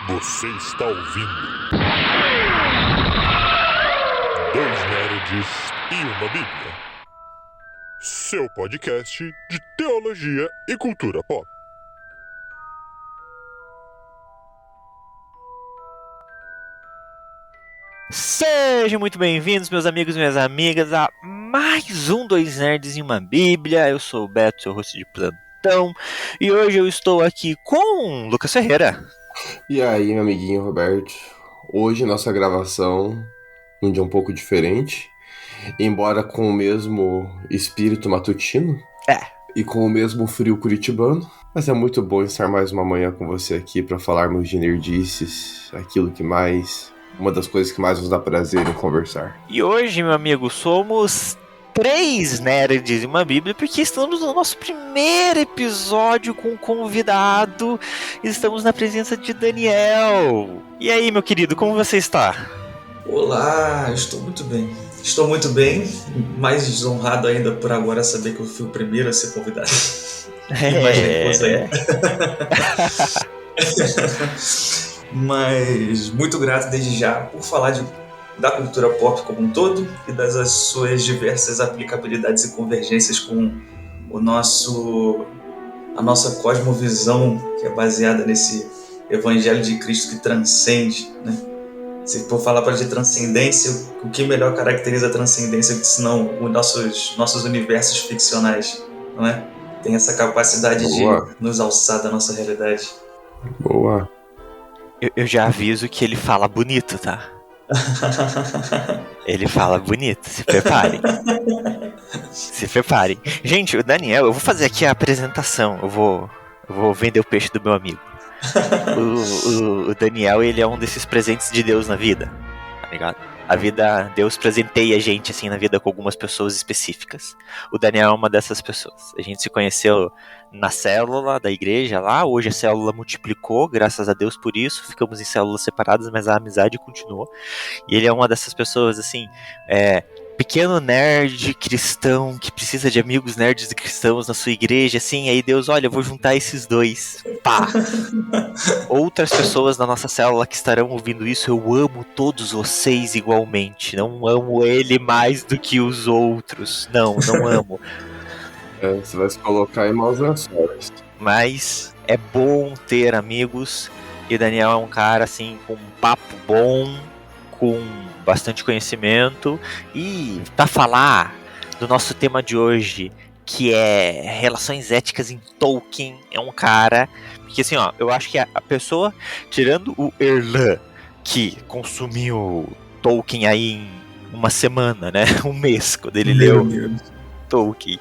Você está ouvindo Dois Nerds e uma Bíblia, seu podcast de teologia e cultura pop. Sejam muito bem-vindos, meus amigos e minhas amigas, a mais um Dois Nerds e uma Bíblia. Eu sou o Beto, seu host de plantão, e hoje eu estou aqui com Lucas Ferreira. E aí, meu amiguinho Roberto, hoje nossa gravação, um dia um pouco diferente, embora com o mesmo espírito matutino e com o mesmo frio curitibano, mas é muito bom estar mais uma manhã com você aqui para falarmos de nerdices, uma das coisas que mais nos dá prazer em conversar. E hoje, meu amigo, somos 3 nerds e uma Bíblia, porque estamos no nosso primeiro episódio com um convidado. Estamos na presença de Daniel. E aí, meu querido, como você está? Olá, estou muito bem. Estou muito bem, mais desonrado ainda por agora saber que eu fui o primeiro a ser convidado. Imagina que fosse aí. Mas muito grato desde já por falar da cultura pop como um todo e das suas diversas aplicabilidades e convergências com a nossa cosmovisão, que é baseada nesse Evangelho de Cristo que transcende, né? Se for falar de transcendência, o que melhor caracteriza a transcendência senão os nossos universos ficcionais, não é? Tem essa capacidade Boa. de nos alçar da nossa realidade. Boa. Eu já aviso que ele fala bonito, tá? Ele fala bonito, se preparem. Se preparem. Gente, o Daniel, eu vou fazer aqui a apresentação. Eu vou vender o peixe do meu amigo. O Daniel, ele é um desses presentes de Deus na vida, tá ligado? Deus presenteia a gente assim na vida com algumas pessoas específicas. O Daniel é uma dessas pessoas. A gente se conheceu na célula da igreja lá. Hoje a célula multiplicou, graças a Deus por isso. Ficamos em células separadas, mas a amizade continuou. E ele é uma dessas pessoas assim, pequeno nerd cristão que precisa de amigos nerds e cristãos na sua igreja, assim. Aí Deus, olha, eu vou juntar esses dois. Pá! Outras pessoas na nossa célula que estarão ouvindo isso, eu amo todos vocês igualmente. Não amo ele mais do que os outros. Não amo. Você vai se colocar em maus lençóis. Mas é bom ter amigos. E o Daniel é um cara assim com um papo bom, com bastante conhecimento. E para falar do nosso tema de hoje, que é relações éticas em Tolkien, é um cara... Porque assim, ó, eu acho que a pessoa, tirando o Erlan, que consumiu Tolkien aí em uma semana, né? Um mês, quando ele leu Tolkien.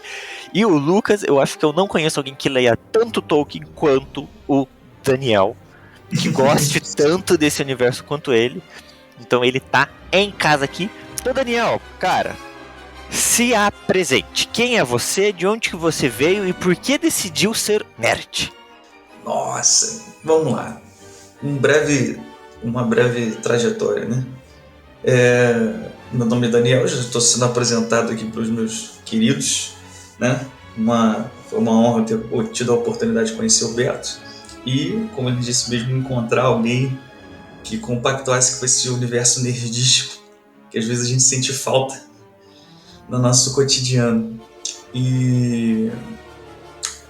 E o Lucas, eu acho que eu não conheço alguém que leia tanto Tolkien quanto o Daniel, que goste tanto desse universo quanto ele. Então ele tá em casa aqui. Então, Daniel, cara, se apresente. Quem é você, de onde que você veio e por que decidiu ser nerd? Nossa, vamos lá. Uma breve trajetória, né? Meu nome é Daniel, já estou sendo apresentado aqui para os meus queridos, né? Foi uma honra ter tido a oportunidade de conhecer o Beto e, como ele disse mesmo, encontrar alguém que compactuasse com esse universo nerdístico que às vezes a gente sente falta no nosso cotidiano. E,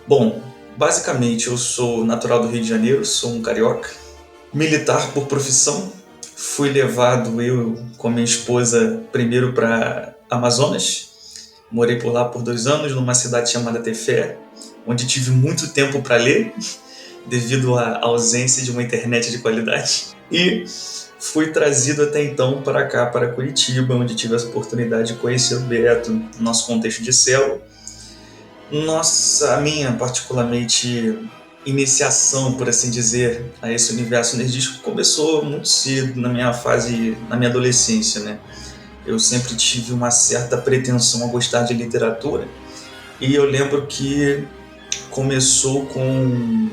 bom, basicamente eu sou natural do Rio de Janeiro, sou um carioca, militar por profissão. Fui levado, eu com minha esposa, primeiro para Amazonas. Morei por lá por 2 anos, numa cidade chamada Tefé, onde tive muito tempo para ler, devido à ausência de uma internet de qualidade. E fui trazido até então para cá, para Curitiba, onde tive essa oportunidade de conhecer o Beto, no nosso contexto de célula. A minha, particularmente, iniciação, por assim dizer, a esse universo nerdístico começou muito cedo, na minha adolescência, né? Eu sempre tive uma certa pretensão a gostar de literatura, e eu lembro que começou com...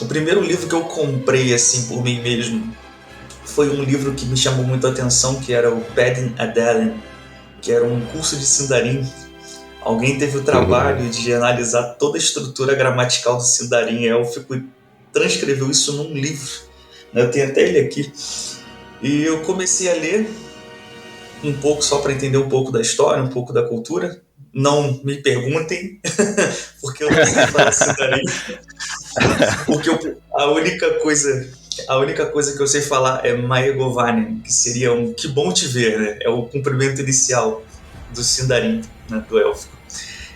O primeiro livro que eu comprei, assim, por mim mesmo, foi um livro que me chamou muito a atenção, que era o Padding Adalen, que era um curso de Sindarin. Alguém teve o trabalho de analisar toda a estrutura gramatical do Sindarin élfico e transcreveu isso num livro. Eu tenho até ele aqui. E eu comecei a ler um pouco só para entender um pouco da história, um pouco da cultura. Não me perguntem, porque eu não sei falar Sindarin. Porque a única coisa que eu sei falar é Maegovanen, que seria um que bom te ver, né? É o cumprimento inicial do Sindarin, né? Do élfico.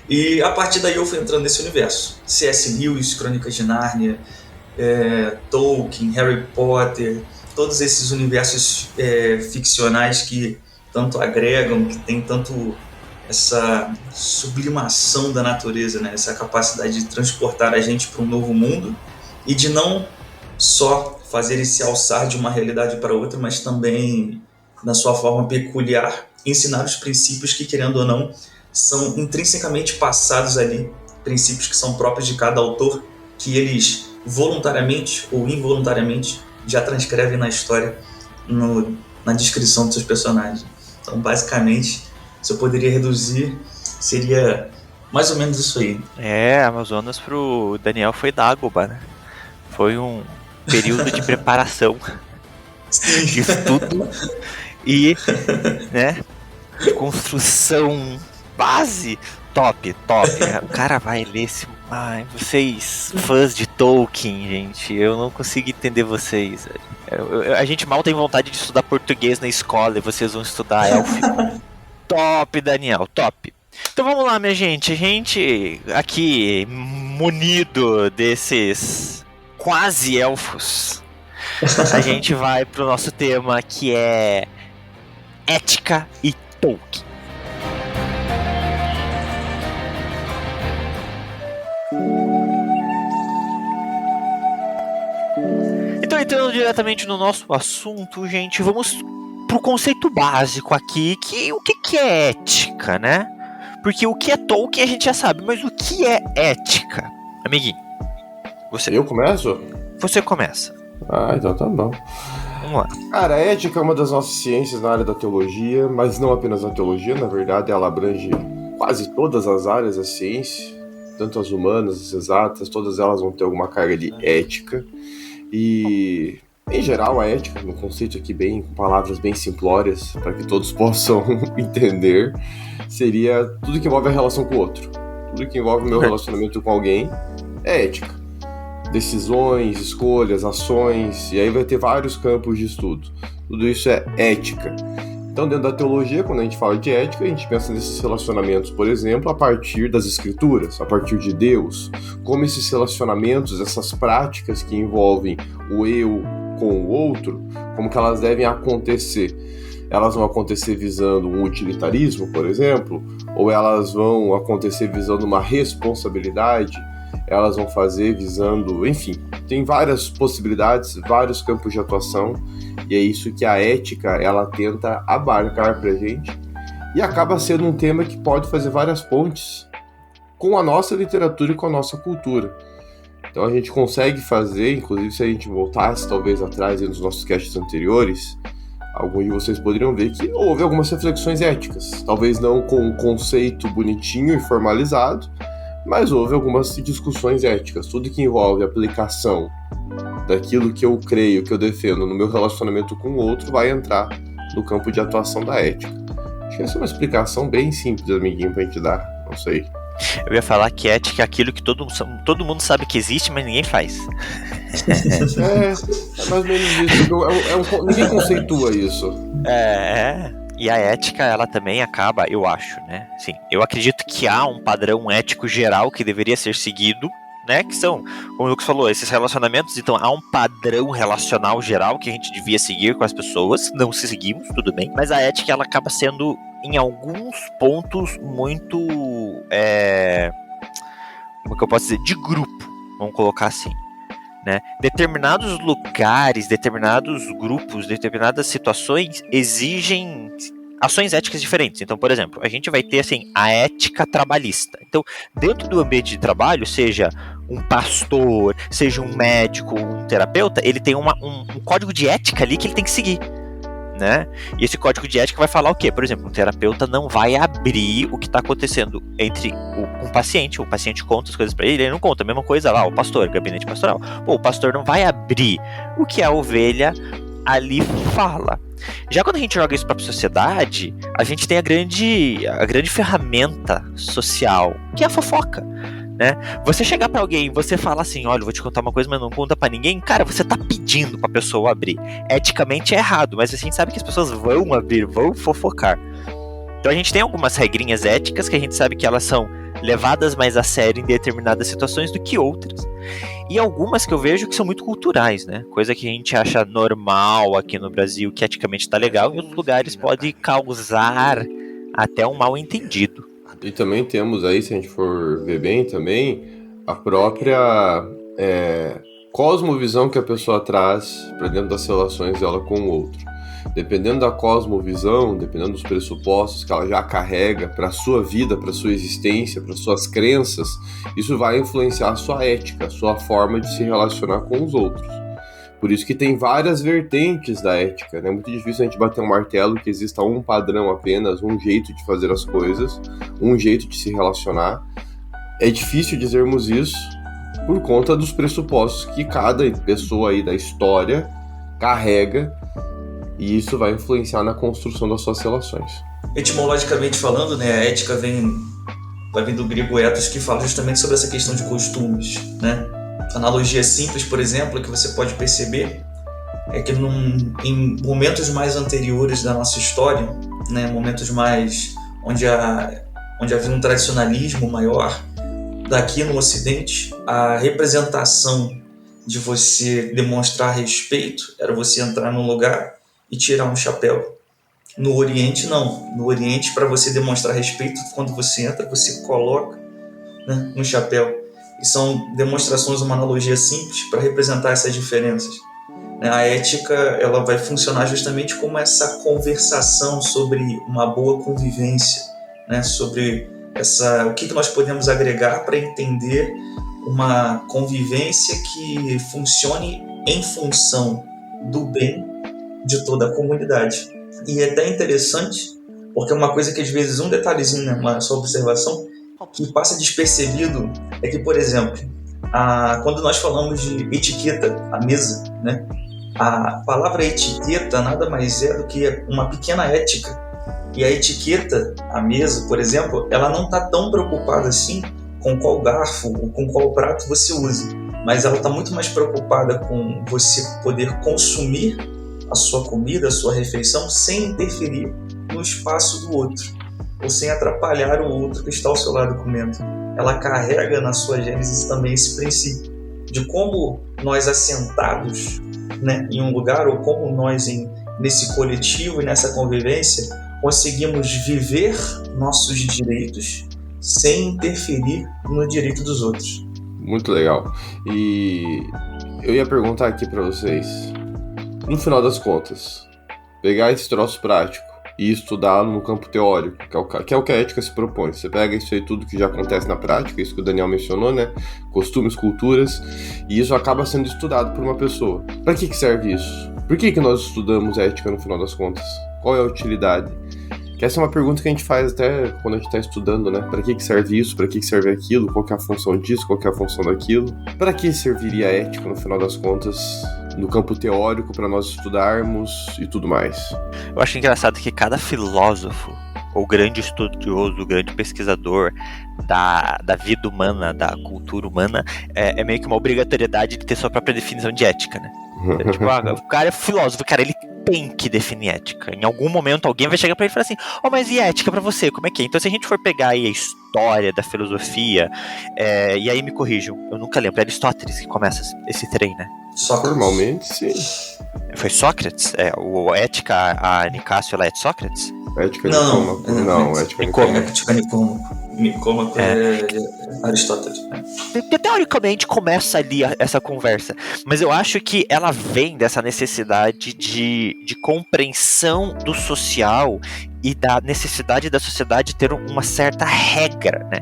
E a partir daí eu fui entrando nesse universo. C.S. Lewis, Crônicas de Nárnia, Tolkien, Harry Potter, todos esses universos ficcionais que tanto agregam, que tem tanto essa sublimação da natureza, né? Essa capacidade de transportar a gente para um novo mundo e de não só fazer esse alçar de uma realidade para outra, mas também, na sua forma peculiar, ensinar os princípios que, querendo ou não, são intrinsecamente passados ali, princípios que são próprios de cada autor, que eles voluntariamente ou involuntariamente já transcrevem na história, na descrição dos seus personagens. Então, basicamente, se eu poderia reduzir, seria mais ou menos isso aí. Amazonas pro Daniel foi Dagobah, né? Foi um período de preparação, de estudo e, né, de construção base top. O cara vai ler esse... Ai, vocês, fãs de Tolkien, gente, eu não consigo entender vocês. A gente mal tem vontade de estudar português na escola e vocês vão estudar élfico. Top, Daniel, top. Então vamos lá, minha gente. A gente aqui, munido desses quase elfos, a gente vai pro nosso tema, que é ética e Tolkien. Então, entrando diretamente no nosso assunto, gente, vamos pro conceito básico aqui, o que é ética, né? Porque o que é Tolkien a gente já sabe, mas o que é ética? Amiguinho, você. Eu começo? Você começa. Então tá bom. Vamos lá. Cara, a ética é uma das nossas ciências na área da teologia, mas não apenas na teologia, na verdade ela abrange quase todas as áreas da ciência, tanto as humanas, as exatas, todas elas vão ter alguma carga de ética. E, em geral, a ética, no conceito aqui bem, com palavras bem simplórias, para que todos possam entender, seria tudo que envolve a relação com o outro. Tudo que envolve o meu relacionamento com alguém é ética. Decisões, escolhas, ações, e aí vai ter vários campos de estudo. Tudo isso é ética. Então, dentro da teologia, quando a gente fala de ética, a gente pensa nesses relacionamentos, por exemplo, a partir das escrituras, a partir de Deus. Como esses relacionamentos, essas práticas que envolvem o eu com o outro, como que elas devem acontecer. Elas vão acontecer visando um utilitarismo, por exemplo, ou elas vão acontecer visando uma responsabilidade, elas vão fazer visando, enfim, tem várias possibilidades, vários campos de atuação, e é isso que a ética, ela tenta abarcar pra gente, e acaba sendo um tema que pode fazer várias pontes com a nossa literatura e com a nossa cultura. Então a gente consegue fazer, inclusive se a gente voltasse talvez atrás nos nossos casts anteriores, alguns de vocês poderiam ver que houve algumas reflexões éticas, talvez não com um conceito bonitinho e formalizado, mas houve algumas discussões éticas. Tudo que envolve a aplicação daquilo que eu creio, que eu defendo no meu relacionamento com o outro, vai entrar no campo de atuação da ética. Acho que essa é uma explicação bem simples, amiguinho, pra gente dar, não sei. Eu ia falar que ética é aquilo que todo mundo sabe que existe, mas ninguém faz. É mais ou menos isso. Ninguém conceitua isso. E a ética, ela também acaba, eu acho, né? Sim, eu acredito que há um padrão ético geral que deveria ser seguido, né? Que são, como o Lucas falou, esses relacionamentos. Então há um padrão relacional geral que a gente devia seguir com as pessoas. Não se seguimos, tudo bem. Mas a ética, ela acaba sendo, em alguns pontos, muito... como que eu posso dizer? De grupo, vamos colocar assim. Né? Determinados lugares, determinados grupos, determinadas situações exigem ações éticas diferentes. Então, por exemplo, a gente vai ter assim, a ética trabalhista. Então, dentro do ambiente de trabalho, seja um pastor, seja um médico, um terapeuta, ele tem um código de ética ali que ele tem que seguir. né? E esse código de ética vai falar o quê? Por exemplo, um terapeuta não vai abrir o que está acontecendo entre o paciente conta as coisas para ele não conta. A mesma coisa lá, o pastor, gabinete pastoral. Pô, o pastor não vai abrir o que a ovelha ali fala. Já quando a gente joga isso para a sociedade, a gente tem a grande ferramenta social, que é a fofoca, né? Você chegar pra alguém e você falar assim, olha, eu vou te contar uma coisa, mas não conta pra ninguém, cara, você tá pedindo pra pessoa abrir. Eticamente é errado, mas a gente sabe que as pessoas vão abrir, vão fofocar. Então a gente tem algumas regrinhas éticas que a gente sabe que elas são levadas mais a sério em determinadas situações do que outras. E algumas que eu vejo que são muito culturais, né? Coisa que a gente acha normal aqui no Brasil, que eticamente tá legal, em outros lugares pode causar até um mal entendido. E também temos aí, se a gente for ver bem também, a própria cosmovisão que a pessoa traz para dentro das relações dela com o outro. Dependendo da cosmovisão, dependendo dos pressupostos que ela já carrega para a sua vida, para a sua existência, para suas crenças, isso vai influenciar a sua ética, a sua forma de se relacionar com os outros. Por isso que tem várias vertentes da ética, né? É muito difícil a gente bater um martelo que exista um padrão apenas, um jeito de fazer as coisas, um jeito de se relacionar. É difícil dizermos isso por conta dos pressupostos que cada pessoa aí da história carrega, e isso vai influenciar na construção das suas relações. Etimologicamente falando, né, a ética vai vir do grego ethos, que fala justamente sobre essa questão de costumes, né? Analogia simples, por exemplo, que você pode perceber é que em momentos mais anteriores da nossa história, né, momentos mais onde havia um tradicionalismo maior, daqui no Ocidente, a representação de você demonstrar respeito era você entrar num lugar e tirar um chapéu. No Oriente, não. No Oriente, para você demonstrar respeito, quando você entra, você coloca, né, um chapéu. E são demonstrações, uma analogia simples para representar essas diferenças. A ética, ela vai funcionar justamente como essa conversação sobre uma boa convivência, né? Sobre o que nós podemos agregar para entender uma convivência que funcione em função do bem de toda a comunidade. E é até interessante, porque é uma coisa que às vezes, um detalhezinho, né, uma só observação, que passa despercebido é que, por exemplo, quando nós falamos de etiqueta, a mesa, né, a palavra etiqueta nada mais é do que uma pequena ética. E a etiqueta, a mesa, por exemplo, ela não está tão preocupada assim com qual garfo ou com qual prato você usa, mas ela está muito mais preocupada com você poder consumir a sua comida, a sua refeição, sem interferir no espaço do outro, ou sem atrapalhar o outro que está ao seu lado comendo. Ela carrega na sua gênese também esse princípio de como nós assentados, né, em um lugar, ou como nós nesse coletivo e nessa convivência conseguimos viver nossos direitos sem interferir no direito dos outros. Muito legal. E eu ia perguntar aqui para vocês, no final das contas, pegar esse troço prático e estudá-lo no campo teórico, que é o que a ética se propõe. Você pega isso aí tudo que já acontece na prática, isso que o Daniel mencionou, né? Costumes, culturas, e isso acaba sendo estudado por uma pessoa. Para que serve isso? Por que nós estudamos ética no final das contas? Qual é a utilidade? Que essa é uma pergunta que a gente faz até quando a gente está estudando, né? Para que serve isso? Para que serve aquilo? Qual que é a função disso? Qual que é a função daquilo? Para que serviria a ética no final das contas no campo teórico para nós estudarmos e tudo mais? Eu acho engraçado que cada filósofo, ou grande estudioso, grande pesquisador da vida humana, da cultura humana, é meio que uma obrigatoriedade de ter sua própria definição de ética, né? Tipo, o cara é filósofo, cara, ele tem que definir ética. Em algum momento alguém vai chegar pra ele e falar assim, mas e ética pra você, como é que é? Então se a gente for pegar aí a história da filosofia, e aí me corrijam, eu nunca lembro, é Aristóteles que começa esse trem, né? Normalmente, sim. Foi Sócrates? O Ética, a Nicásio, ela é de Sócrates? Ética Nicômaco. Não, Ética Nicômaco. Ética Nicômaco é Aristóteles. Porque teoricamente começa ali essa conversa, mas eu acho que ela vem dessa necessidade de compreensão do social e da necessidade da sociedade ter uma certa regra, né?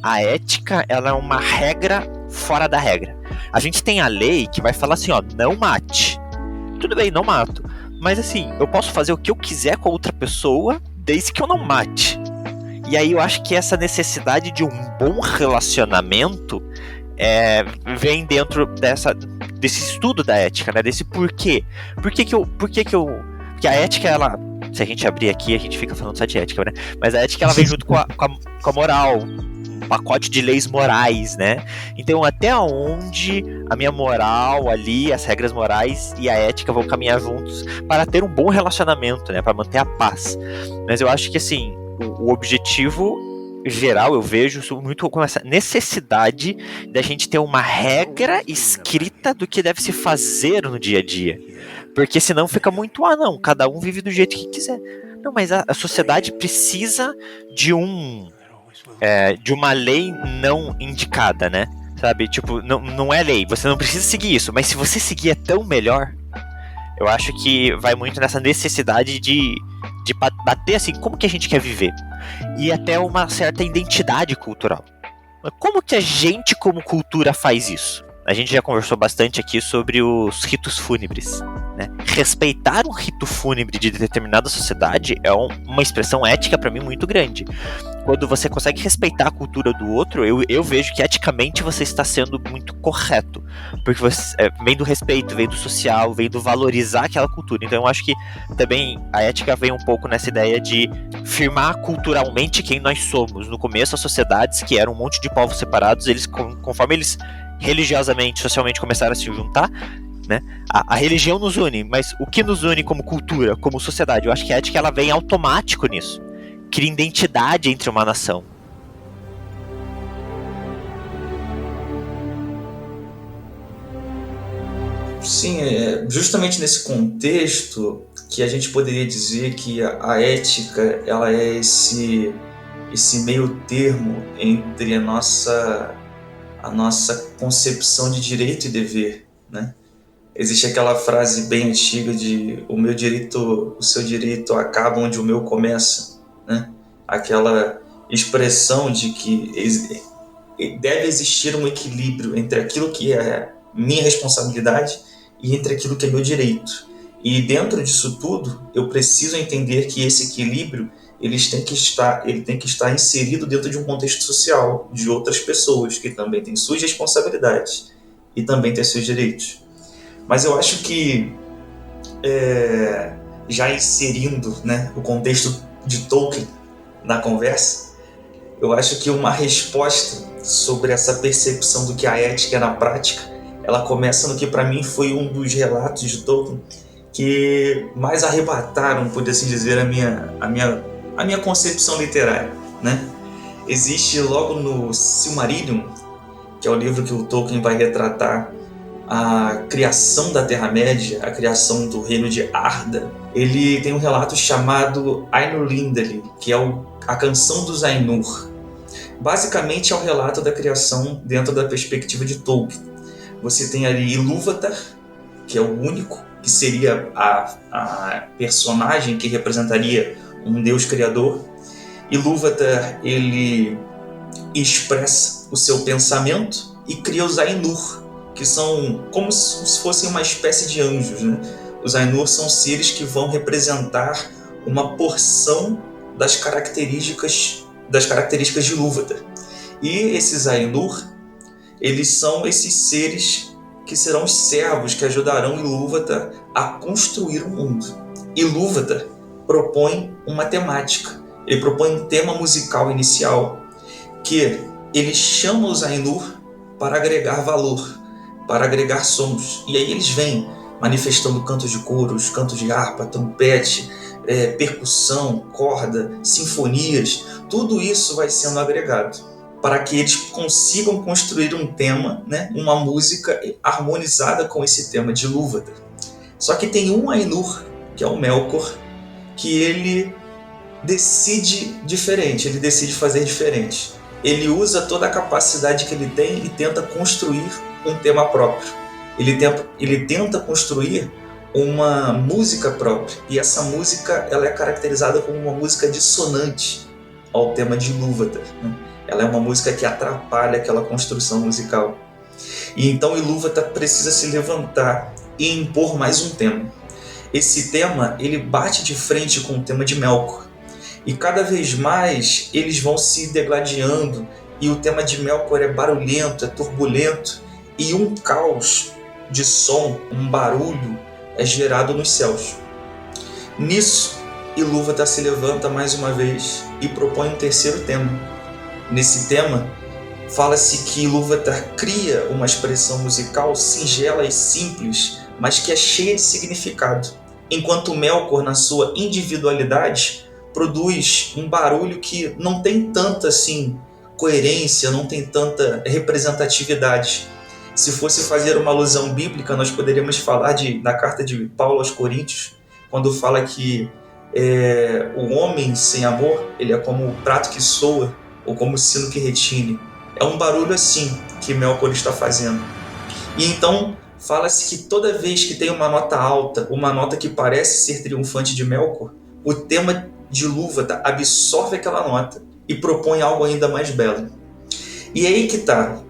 A ética, ela é uma regra fora da regra. A gente tem a lei que vai falar assim, não mate. Tudo bem, não mato. mas assim, eu posso fazer o que eu quiser com a outra pessoa, desde que eu não mate. E aí eu acho que essa necessidade de um bom relacionamento vem dentro desse estudo da ética, né? Desse porquê. Porque a ética, ela... Se a gente abrir aqui, a gente fica falando só de ética, né? Mas a ética, ela vem junto com a moral, um pacote de leis morais, né? Então, até onde a minha moral ali, as regras morais e a ética vão caminhar juntos para ter um bom relacionamento, né? Para manter a paz. Mas eu acho que, assim, o objetivo geral, eu vejo muito com essa necessidade da gente ter uma regra escrita do que deve se fazer no dia a dia. Porque senão fica muito, não, cada um vive do jeito que quiser. Não, mas a sociedade precisa de uma lei não indicada, né? Sabe, tipo, não é lei, você não precisa seguir isso, mas se você seguir é tão melhor. Eu acho que vai muito nessa necessidade de bater assim, como que a gente quer viver? E até uma certa identidade cultural. Como que a gente, como cultura, faz isso? A gente já conversou bastante aqui sobre os ritos fúnebres, né? Respeitar um rito fúnebre de determinada sociedade é uma expressão ética para mim muito grande. Quando você consegue respeitar a cultura do outro, eu vejo que eticamente você está sendo muito correto. Porque você, vem do respeito, vem do social, vem do valorizar aquela cultura. Então eu acho que também a ética vem um pouco nessa ideia de firmar culturalmente quem nós somos. No começo, as sociedades, que eram um monte de povos separados, eles, conforme eles religiosamente, socialmente começaram a se juntar, né? A religião nos une, mas o que nos une como cultura, como sociedade? Eu acho que a ética ela vem automático nisso. Cria identidade entre uma nação. Sim, justamente nesse contexto que a gente poderia dizer que a ética ela é esse meio termo entre a nossa concepção de direito e dever, né? Existe aquela frase bem antiga de o seu direito acaba onde o meu começa, né? Aquela expressão de que deve existir um equilíbrio entre aquilo que é minha responsabilidade e entre aquilo que é meu direito. E dentro disso tudo, eu preciso entender que esse equilíbrio ele tem que estar inserido dentro de um contexto social, de outras pessoas que também têm suas responsabilidades e também têm seus direitos. Mas eu acho que, já inserindo, né, o contexto de Tolkien na conversa, eu acho que uma resposta sobre essa percepção do que a ética é na prática, ela começa no que para mim foi um dos relatos de Tolkien que mais arrebataram, por assim dizer, a minha concepção literária, né? Existe logo no Silmarillion, que é o livro que o Tolkien vai retratar a criação da Terra-média, a criação do reino de Arda. Ele tem um relato chamado Ainurlindale, que é a canção dos Ainur. Basicamente é o relato da criação dentro da perspectiva de Tolkien. Você tem ali Ilúvatar, que é o único, que seria a personagem que representaria um deus criador. Ilúvatar, ele expressa o seu pensamento e cria os Ainur, que são como se fossem uma espécie de anjos, né? Os Ainur são seres que vão representar uma porção das características de Ilúvatar. E esses Ainur, eles são esses seres que serão os servos que ajudarão Ilúvatar a construir o mundo. Ilúvatar propõe uma temática, ele propõe um tema musical inicial, que ele chama os Ainur para agregar valor, para agregar sons. E aí eles vêm manifestando cantos de coros, cantos de harpa, trompete, percussão, corda, sinfonias. Tudo isso vai sendo agregado para que eles consigam construir um tema, né, uma música harmonizada com esse tema de Ilúvatar. Só que tem um Ainur, que é o Melkor, que ele decide diferente, ele decide fazer diferente. Ele usa toda a capacidade que ele tem e tenta construir um tema próprio. Ele tenta construir uma música própria. E essa música ela é caracterizada como uma música dissonante ao tema de Ilúvatar, né? Ela é uma música que atrapalha aquela construção musical. E então Ilúvatar precisa se levantar e impor mais um tema. esse tema ele bate de frente com o tema de Melkor. E cada vez mais eles vão se degladiando, e o tema de Melkor é barulhento, é turbulento, e um caos de som, um barulho é gerado nos céus. Nisso, Ilúvatar se levanta mais uma vez e propõe um terceiro tema. Nesse tema, fala-se que Ilúvatar cria uma expressão musical singela e simples, mas que é cheia de significado, enquanto Melkor, na sua individualidade, produz um barulho que não tem tanta assim, coerência, não tem tanta representatividade. Se fosse fazer uma alusão bíblica, nós poderíamos falar na carta de Paulo aos Coríntios, quando fala que o homem sem amor, ele é como o prato que soa, ou como o sino que retine. É um barulho assim que Melkor está fazendo. E então fala-se que toda vez que tem uma nota alta, uma nota que parece ser triunfante de Melkor, o tema de Ilúvatar absorve aquela nota e propõe algo ainda mais belo. E aí que tá,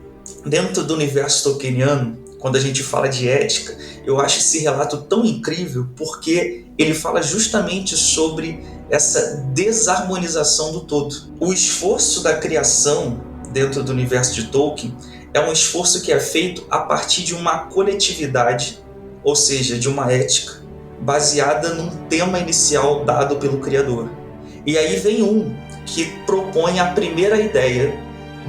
dentro do universo tolkieniano, quando a gente fala de ética, eu acho esse relato tão incrível porque ele fala justamente sobre essa desarmonização do todo. O esforço da criação dentro do universo de Tolkien é um esforço que é feito a partir de uma coletividade, ou seja, de uma ética, baseada num tema inicial dado pelo Criador. E aí vem um que propõe a primeira ideia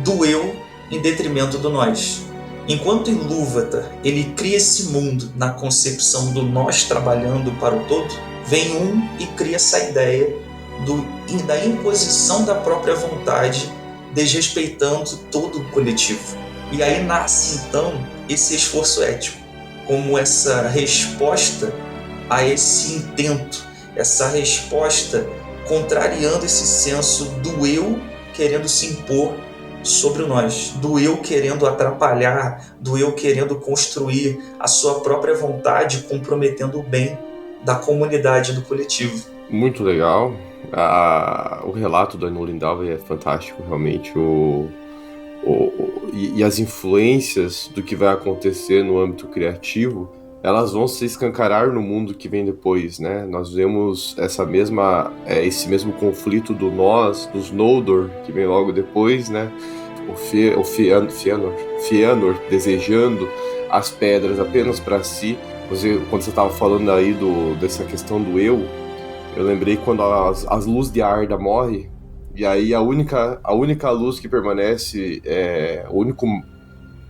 do eu em detrimento do nós. Enquanto Ilúvatar ele cria esse mundo na concepção do nós trabalhando para o todo, vem um e cria essa ideia da imposição da própria vontade, desrespeitando todo o coletivo. E aí nasce então esse esforço ético, como essa resposta a esse intento, essa resposta contrariando esse senso do eu querendo se impor sobre o nós, do eu querendo atrapalhar, do eu querendo construir a sua própria vontade, comprometendo o bem da comunidade, do coletivo. Muito legal. O relato do Eino Lindauer é fantástico, realmente. E as influências do que vai acontecer no âmbito criativo, elas vão se escancarar no mundo que vem depois, né? Nós vemos esse mesmo conflito dos Noldor, que vem logo depois, né? O Fëanor desejando as pedras apenas para si. Quando você estava falando aí dessa questão do eu lembrei quando as luzes de Arda morrem, e aí a única luz que permanece,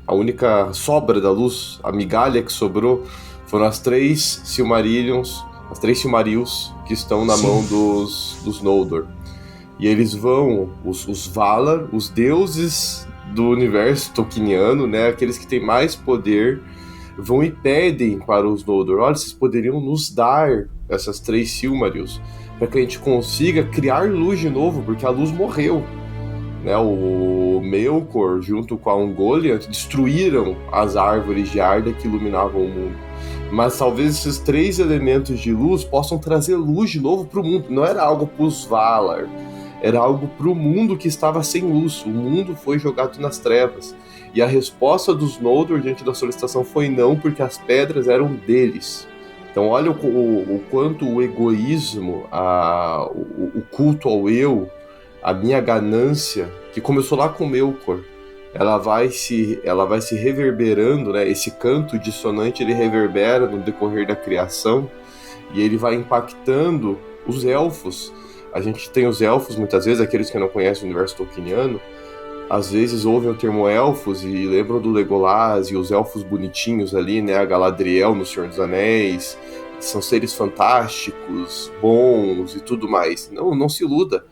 a única sobra da luz, a migalha que sobrou, foram as três Silmarils que estão na mão dos Noldor. E eles vão, os Valar, os deuses do universo tolkieniano, né, aqueles que têm mais poder, vão e pedem para os Noldor: olha, vocês poderiam nos dar essas três Silmarils para que a gente consiga criar luz de novo, porque a luz morreu. Né, o Melkor, junto com a Ungoliant, destruíram as árvores de Arda que iluminavam o mundo. Mas talvez esses três elementos de luz possam trazer luz de novo para o mundo. Não era algo para os Valar, era algo para o mundo que estava sem luz. O mundo foi jogado nas trevas. E a resposta dos Noldor diante da solicitação foi não, porque as pedras eram deles. Então olha o quanto o egoísmo, o culto ao eu, a minha ganância, que começou lá com Melkor, ela vai se reverberando, né? Esse canto dissonante ele reverbera no decorrer da criação e ele vai impactando os elfos. A gente tem os elfos, muitas vezes, aqueles que não conhecem o universo tolkieniano, às vezes ouvem o termo elfos e lembram do Legolas e os elfos bonitinhos ali, né? A Galadriel no Senhor dos Anéis, que são seres fantásticos, bons e tudo mais. Não se iluda.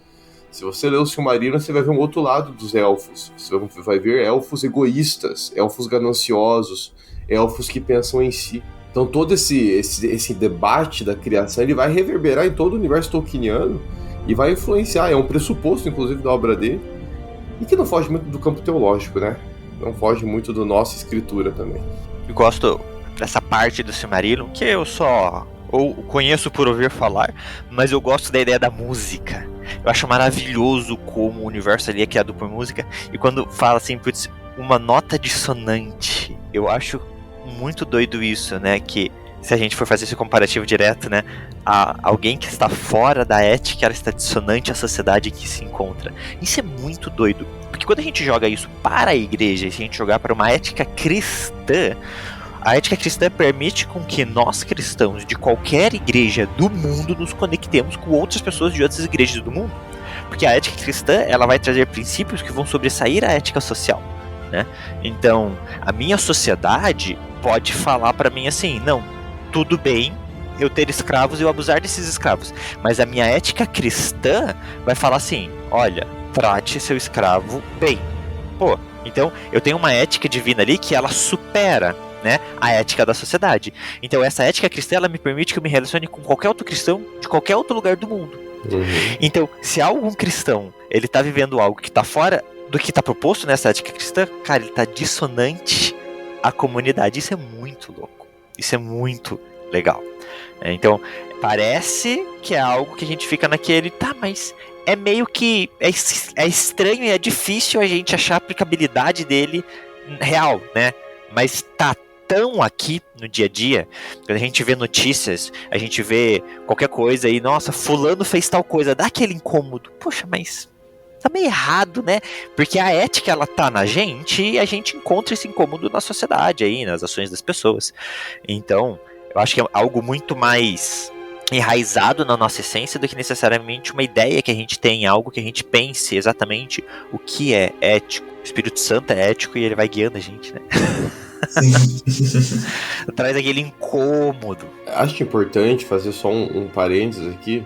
Se você ler o Silmarillion, você vai ver um outro lado dos elfos. Você vai ver elfos egoístas, elfos gananciosos, elfos que pensam em si. Então todo esse debate da criação ele vai reverberar em todo o universo tolkieniano e vai influenciar. É um pressuposto, inclusive, da obra dele. E que não foge muito do campo teológico, né? Não foge muito da nossa escritura também. Eu gosto dessa parte do Silmarillion, que eu só conheço por ouvir falar, mas eu gosto da ideia da música. Eu acho maravilhoso como o universo ali é criado por música. E quando fala assim, putz, uma nota dissonante, eu acho muito doido isso, né? Que se a gente for fazer esse comparativo direto, né, alguém que está fora da ética, ela está dissonante à sociedade em que se encontra. Isso é muito doido, porque quando a gente joga isso para a igreja, se a gente jogar para uma ética cristã, a ética cristã permite com que nós cristãos de qualquer igreja do mundo nos conectemos com outras pessoas de outras igrejas do mundo. Porque a ética cristã, ela vai trazer princípios que vão sobressair a ética social, né? Então, a minha sociedade pode falar para mim assim, não, tudo bem eu ter escravos e eu abusar desses escravos, mas a minha ética cristã vai falar assim, olha, trate seu escravo bem. Pô, então eu tenho uma ética divina ali que ela supera, né, a ética da sociedade. Então essa ética cristã, ela me permite que eu me relacione com qualquer outro cristão de qualquer outro lugar do mundo. Então, se algum cristão ele tá vivendo algo que tá fora do que tá proposto nessa ética cristã, cara, ele tá dissonante à comunidade. Isso é muito louco. Isso é muito legal. Então, parece que é algo que a gente fica naquele, tá, mas é meio que é estranho e é difícil a gente achar a aplicabilidade dele real, né? Mas tá tão aqui no dia a dia, quando a gente vê notícias, a gente vê qualquer coisa aí, nossa, fulano fez tal coisa, dá aquele incômodo, poxa, mas tá meio errado, né? Porque a ética, ela tá na gente e a gente encontra esse incômodo na sociedade aí, nas ações das pessoas. Então, eu acho que é algo muito mais enraizado na nossa essência do que necessariamente uma ideia que a gente tem, algo que a gente pense exatamente o que é ético. O Espírito Santo é ético e ele vai guiando a gente, né? Traz aquele incômodo. Acho importante fazer só um parênteses aqui,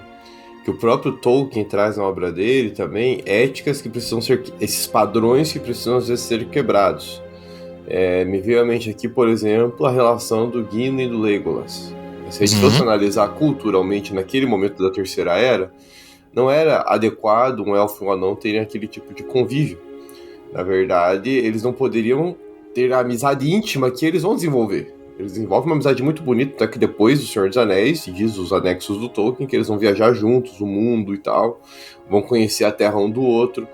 que o próprio Tolkien traz na obra dele também éticas que precisam ser, esses padrões que precisam às vezes ser quebrados. Me veio à mente aqui, por exemplo, a relação do Gimli e do Legolas. Se a gente fosse analisar culturalmente naquele momento da Terceira Era, não era adequado um elfo e um anão terem aquele tipo de convívio. Na verdade, eles não poderiam ter a amizade íntima que eles vão desenvolver. Eles desenvolvem uma amizade muito bonita, até que depois do Senhor dos Anéis, diz os anexos do Tolkien, que eles vão viajar juntos, o mundo e tal, vão conhecer a terra um do outro.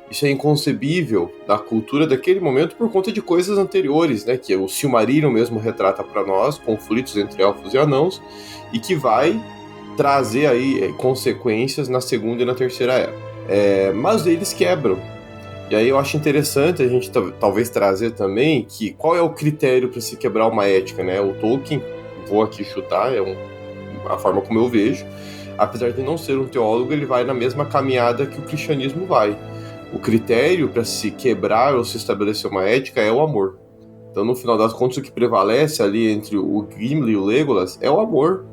Isso é inconcebível da cultura daquele momento por conta de coisas anteriores, né? Que o Silmarillion mesmo retrata para nós, conflitos entre elfos e anãos, e que vai trazer aí consequências na Segunda e na Terceira Era. Mas eles quebram. E aí eu acho interessante a gente talvez trazer também que qual é o critério para se quebrar uma ética, né? O Tolkien, vou aqui chutar, a forma como eu vejo, apesar de não ser um teólogo, ele vai na mesma caminhada que o cristianismo vai. O critério para se quebrar ou se estabelecer uma ética é o amor. Então, no final das contas, o que prevalece ali entre o Gimli e o Legolas é o amor,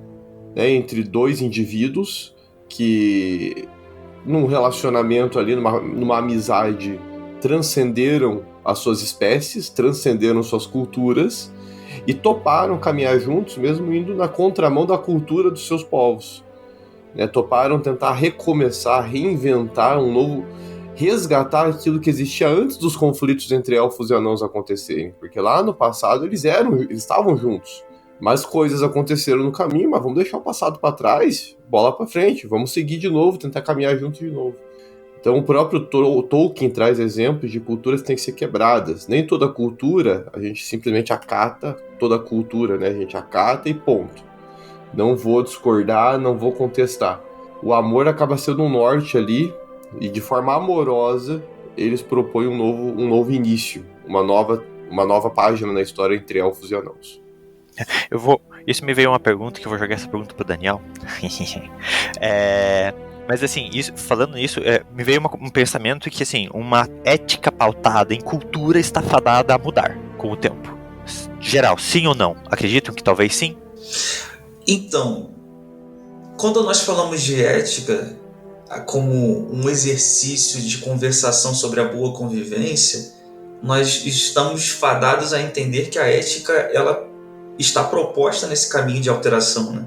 né? Entre dois indivíduos que, num relacionamento ali, numa amizade, transcenderam as suas espécies, transcenderam suas culturas e toparam caminhar juntos, mesmo indo na contramão da cultura dos seus povos. Né? Toparam tentar recomeçar, reinventar um novo... resgatar aquilo que existia antes dos conflitos entre elfos e anãos acontecerem. Porque lá no passado eles estavam juntos. Mas coisas aconteceram no caminho, mas vamos deixar o passado para trás, bola para frente, vamos seguir de novo, tentar caminhar juntos de novo. Então o próprio Tolkien traz exemplos de culturas que têm que ser quebradas. Nem toda cultura, a gente simplesmente acata toda cultura, né? A gente acata e ponto. Não vou discordar, não vou contestar. O amor acaba sendo um norte ali, e de forma amorosa, eles propõem um novo início, uma nova página na história entre elfos e anãos. Isso me veio uma pergunta, que eu vou jogar essa pergunta pro Daniel. Mas assim, falando nisso, me veio um pensamento que assim, uma ética pautada em cultura está fadada a mudar com o tempo. Geral, sim ou não? Acreditam que talvez sim? Então, quando nós falamos de ética como um exercício de conversação sobre a boa convivência, nós estamos fadados a entender que a ética ela está proposta nesse caminho de alteração, né?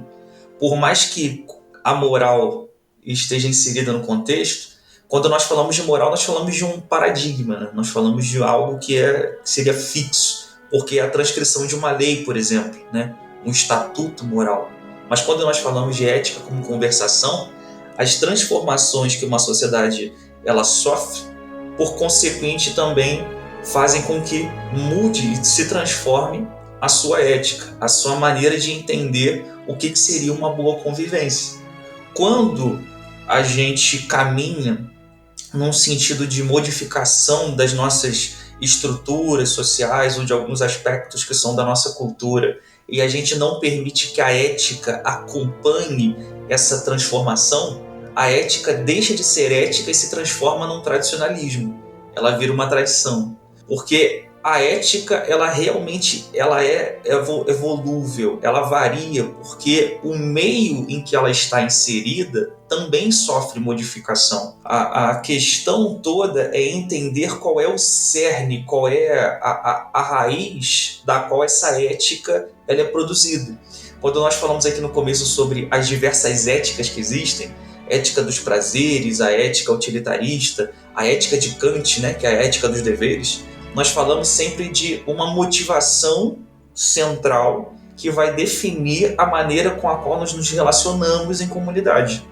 Por mais que a moral esteja inserida no contexto, quando nós falamos de moral, nós falamos de um paradigma, né? Nós falamos de algo que seria fixo, porque é a transcrição de uma lei, por exemplo, né? Um estatuto moral. Mas quando nós falamos de ética como conversação, as transformações que uma sociedade ela sofre, por consequente, também fazem com que mude e se transforme a sua ética, a sua maneira de entender o que seria uma boa convivência. Quando a gente caminha num sentido de modificação das nossas estruturas sociais ou de alguns aspectos que são da nossa cultura, e a gente não permite que a ética acompanhe essa transformação, a ética deixa de ser ética e se transforma num tradicionalismo. Ela vira uma tradição. Porque a ética, ela realmente é volúvel, ela varia, porque o meio em que ela está inserida também sofre modificação. A questão toda é entender qual é o cerne, qual é a raiz da qual essa ética ela é produzida. Quando nós falamos aqui no começo sobre as diversas éticas que existem, ética dos prazeres, a ética utilitarista, a ética de Kant, né, que é a ética dos deveres, nós falamos sempre de uma motivação central que vai definir a maneira com a qual nós nos relacionamos em comunidade.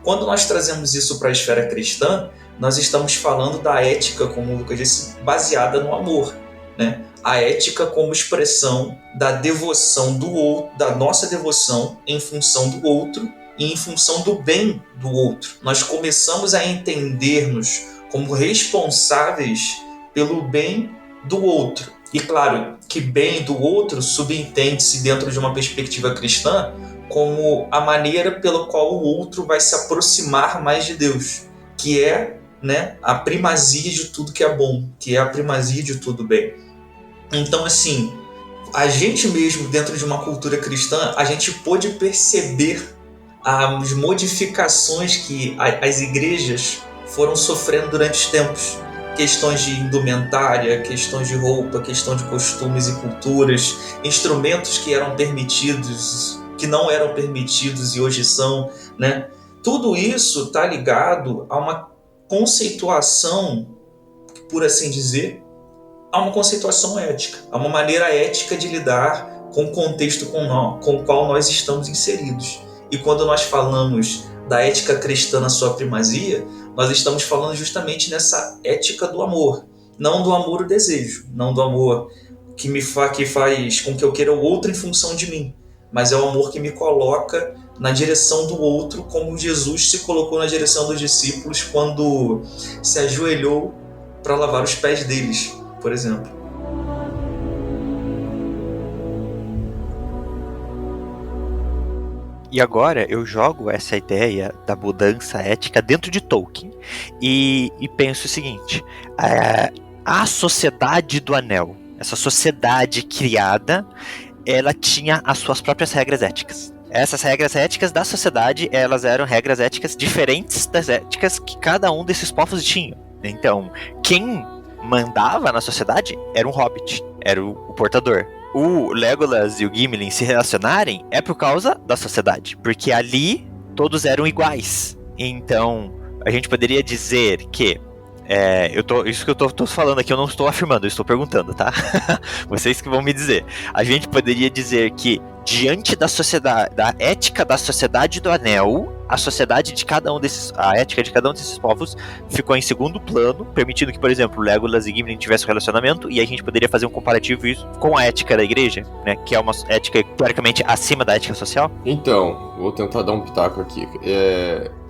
Quando nós trazemos isso para a esfera cristã, nós estamos falando da ética, como o Lucas disse, baseada no amor, né? A ética como expressão da devoção do outro, da nossa devoção em função do outro e em função do bem do outro. Nós começamos a entender-nos como responsáveis pelo bem do outro. E claro, que bem do outro subentende-se dentro de uma perspectiva cristã como a maneira pela qual o outro vai se aproximar mais de Deus, que é, né, a primazia de tudo que é bom, que é a primazia de tudo bem. Então, assim, a gente mesmo, dentro de uma cultura cristã, a gente pôde perceber as modificações que as igrejas foram sofrendo durante os tempos. Questões de indumentária, questões de roupa, questão de costumes e culturas, instrumentos que eram permitidos, que não eram permitidos e hoje são, né? Tudo isso está ligado a uma conceituação, por assim dizer, a uma conceituação ética, a uma maneira ética de lidar com o contexto com o qual nós estamos inseridos. E quando nós falamos da ética cristã na sua primazia, nós estamos falando justamente nessa ética do amor, não do amor o desejo, não do amor que faz com que eu queira o outro em função de mim, mas é o amor que me coloca na direção do outro, como Jesus se colocou na direção dos discípulos quando se ajoelhou para lavar os pés deles, por exemplo. E agora eu jogo essa ideia da mudança ética dentro de Tolkien e penso o seguinte: a Sociedade do Anel, essa sociedade criada, ela tinha as suas próprias regras éticas. Essas regras éticas da sociedade, elas eram regras éticas diferentes das éticas que cada um desses povos tinha. Então, quem mandava na sociedade era um hobbit, era o portador. O Legolas e o Gimli se relacionarem é por causa da sociedade, porque ali todos eram iguais. Então, a gente poderia dizer que isso que eu tô falando aqui eu não estou afirmando, eu estou perguntando, tá? Vocês que vão me dizer. A gente poderia dizer que diante da sociedade, da ética da Sociedade do Anel, a ética de cada um desses povos ficou em segundo plano, permitindo que, por exemplo, Legolas e Gimli tivessem um relacionamento, e a gente poderia fazer um comparativo isso com a ética da igreja, né, que é uma ética teoricamente acima da ética social. Então, vou tentar dar um pitaco aqui.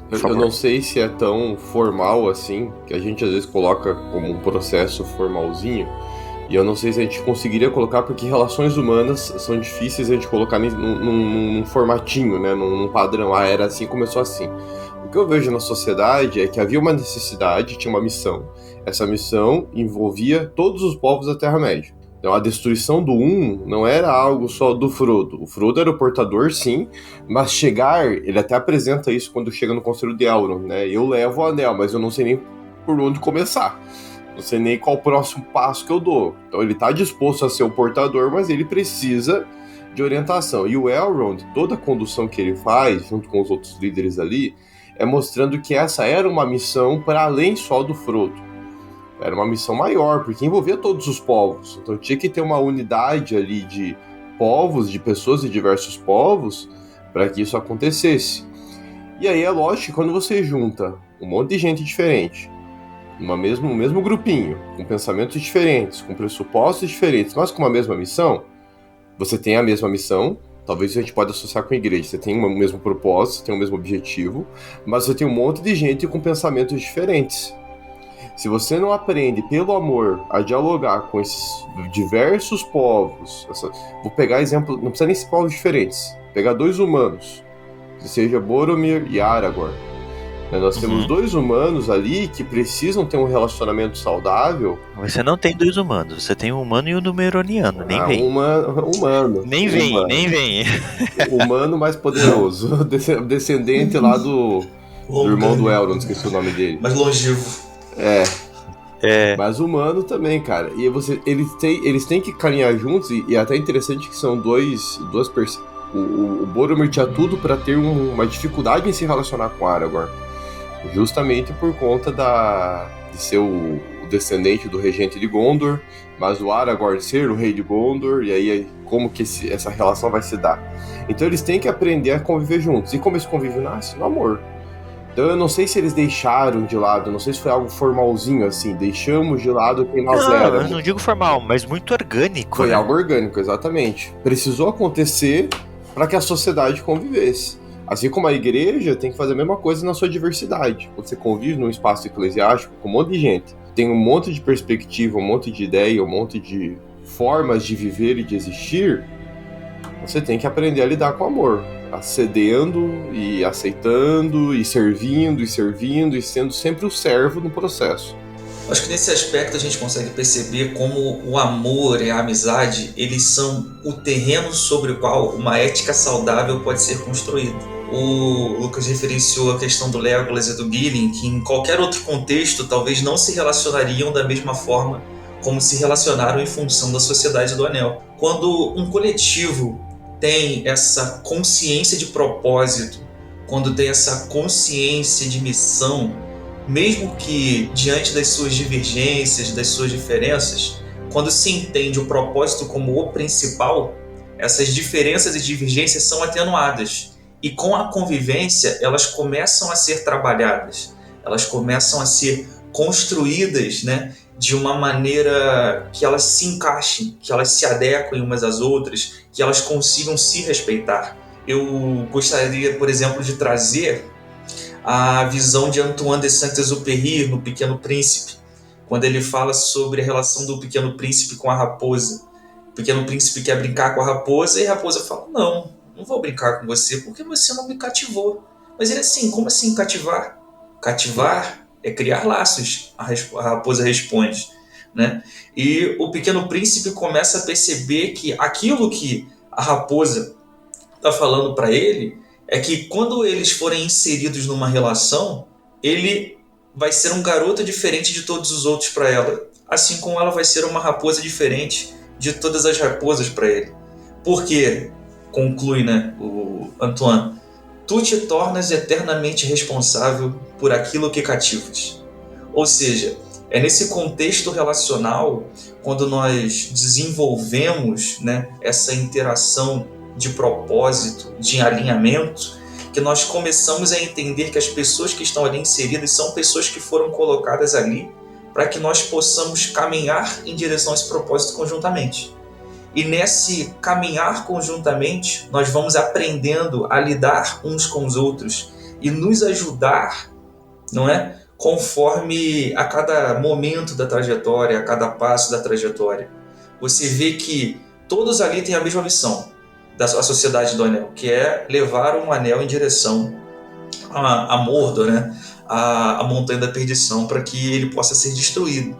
Eu não sei se é tão formal assim, que a gente às vezes coloca como um processo formalzinho, e eu não sei se a gente conseguiria colocar, porque relações humanas são difíceis a gente colocar num formatinho, né, num padrão. Era assim, começou assim. O que eu vejo na sociedade é que havia uma necessidade, tinha uma missão. Essa missão envolvia todos os povos da Terra-média. Então a destruição do não era algo só do Frodo. O Frodo era o portador, sim, mas ele até apresenta isso quando chega no Conselho de Elrond, né? Eu levo o anel, mas eu não sei nem por onde começar. Não sei nem qual o próximo passo que eu dou. Então ele está disposto a ser o portador, mas ele precisa de orientação. E o Elrond, toda a condução que ele faz, junto com os outros líderes ali, é mostrando que essa era uma missão para além só do Frodo. Era uma missão maior, porque envolvia todos os povos. Então tinha que ter uma unidade ali de povos, de pessoas de diversos povos, para que isso acontecesse. E aí é lógico que quando você junta um monte de gente diferente, no mesmo grupinho, com pensamentos diferentes, com pressupostos diferentes, mas com uma mesma missão, Você tem a mesma missão, talvez a gente pode associar com a igreja. Você tem o mesmo propósito, você tem o mesmo objetivo, mas você tem um monte de gente com pensamentos diferentes. Se você não aprende, pelo amor, a dialogar com esses diversos povos, vou pegar exemplo, não precisa nem ser povos diferentes, pegar 2 humanos, que seja Boromir e Aragorn. Nós temos 2 humanos ali que precisam ter um relacionamento saudável. Você não tem 2 humanos, você tem um humano e um numeroniano, nem vem. Humano. Nem vem. Humano mais poderoso, descendente lá do irmão do Elrond, esqueci o nome dele. Mais longevo. Mas humano também, cara. E eles têm que caminhar juntos, e é até interessante que são duas pessoas. O Boromir tinha tudo pra ter uma dificuldade em se relacionar com Aragorn. Justamente por conta de ser o descendente do regente de Gondor, mas o Aragorn ser o rei de Gondor, e aí como que essa relação vai se dar. Então eles têm que aprender a conviver juntos. E como esse convívio nasce? No amor. Então eu não sei se eles deixaram de lado, não sei se foi algo formalzinho assim, deixamos de lado quem nós éramos. Eu não digo formal, mas muito orgânico. Foi algo orgânico, exatamente. Precisou acontecer para que a sociedade convivesse. Assim como a igreja tem que fazer a mesma coisa na sua diversidade. Quando você convive num espaço eclesiástico com um monte de gente, tem um monte de perspectiva, um monte de ideia, um monte de formas de viver e de existir, você tem que aprender a lidar com amor, cedendo e aceitando e servindo e sendo sempre o servo no processo. Acho que nesse aspecto a gente consegue perceber como o amor e a amizade, eles são o terreno sobre o qual uma ética saudável pode ser construída. O Lucas referenciou a questão do Legolas e do Gillen, que em qualquer outro contexto talvez não se relacionariam da mesma forma como se relacionaram em função da Sociedade do Anel. Quando um coletivo tem essa consciência de propósito, quando tem essa consciência de missão, mesmo que diante das suas divergências, das suas diferenças, quando se entende o propósito como o principal, essas diferenças e divergências são atenuadas. E com a convivência, elas começam a ser trabalhadas, elas começam a ser construídas, né, de uma maneira que elas se encaixem, que elas se adequem umas às outras, que elas consigam se respeitar. Eu gostaria, por exemplo, de trazer a visão de Antoine de Saint-Exupéry no Pequeno Príncipe, quando ele fala sobre a relação do Pequeno Príncipe com a raposa. O Pequeno Príncipe quer brincar com a raposa e a raposa fala, não vou brincar com você porque você não me cativou. Mas ele assim, como assim cativar? Cativar é criar laços, a raposa responde, né? E o Pequeno Príncipe começa a perceber que aquilo que a raposa está falando para ele é que quando eles forem inseridos numa relação, ele vai ser um garoto diferente de todos os outros para ela, assim como ela vai ser uma raposa diferente de todas as raposas para ele. Porque, conclui, né, o Antoine, tu te tornas eternamente responsável por aquilo que cativas. Ou seja, é nesse contexto relacional, quando nós desenvolvemos, né, essa interação de propósito, de alinhamento, que nós começamos a entender que as pessoas que estão ali inseridas são pessoas que foram colocadas ali para que nós possamos caminhar em direção a esse propósito conjuntamente. E nesse caminhar conjuntamente, nós vamos aprendendo a lidar uns com os outros e nos ajudar, não é? Conforme a cada momento da trajetória, a cada passo da trajetória. Você vê que todos ali têm a mesma missão da Sociedade do Anel, que é levar um anel em direção a Mordor, né? a Montanha da Perdição, para que ele possa ser destruído.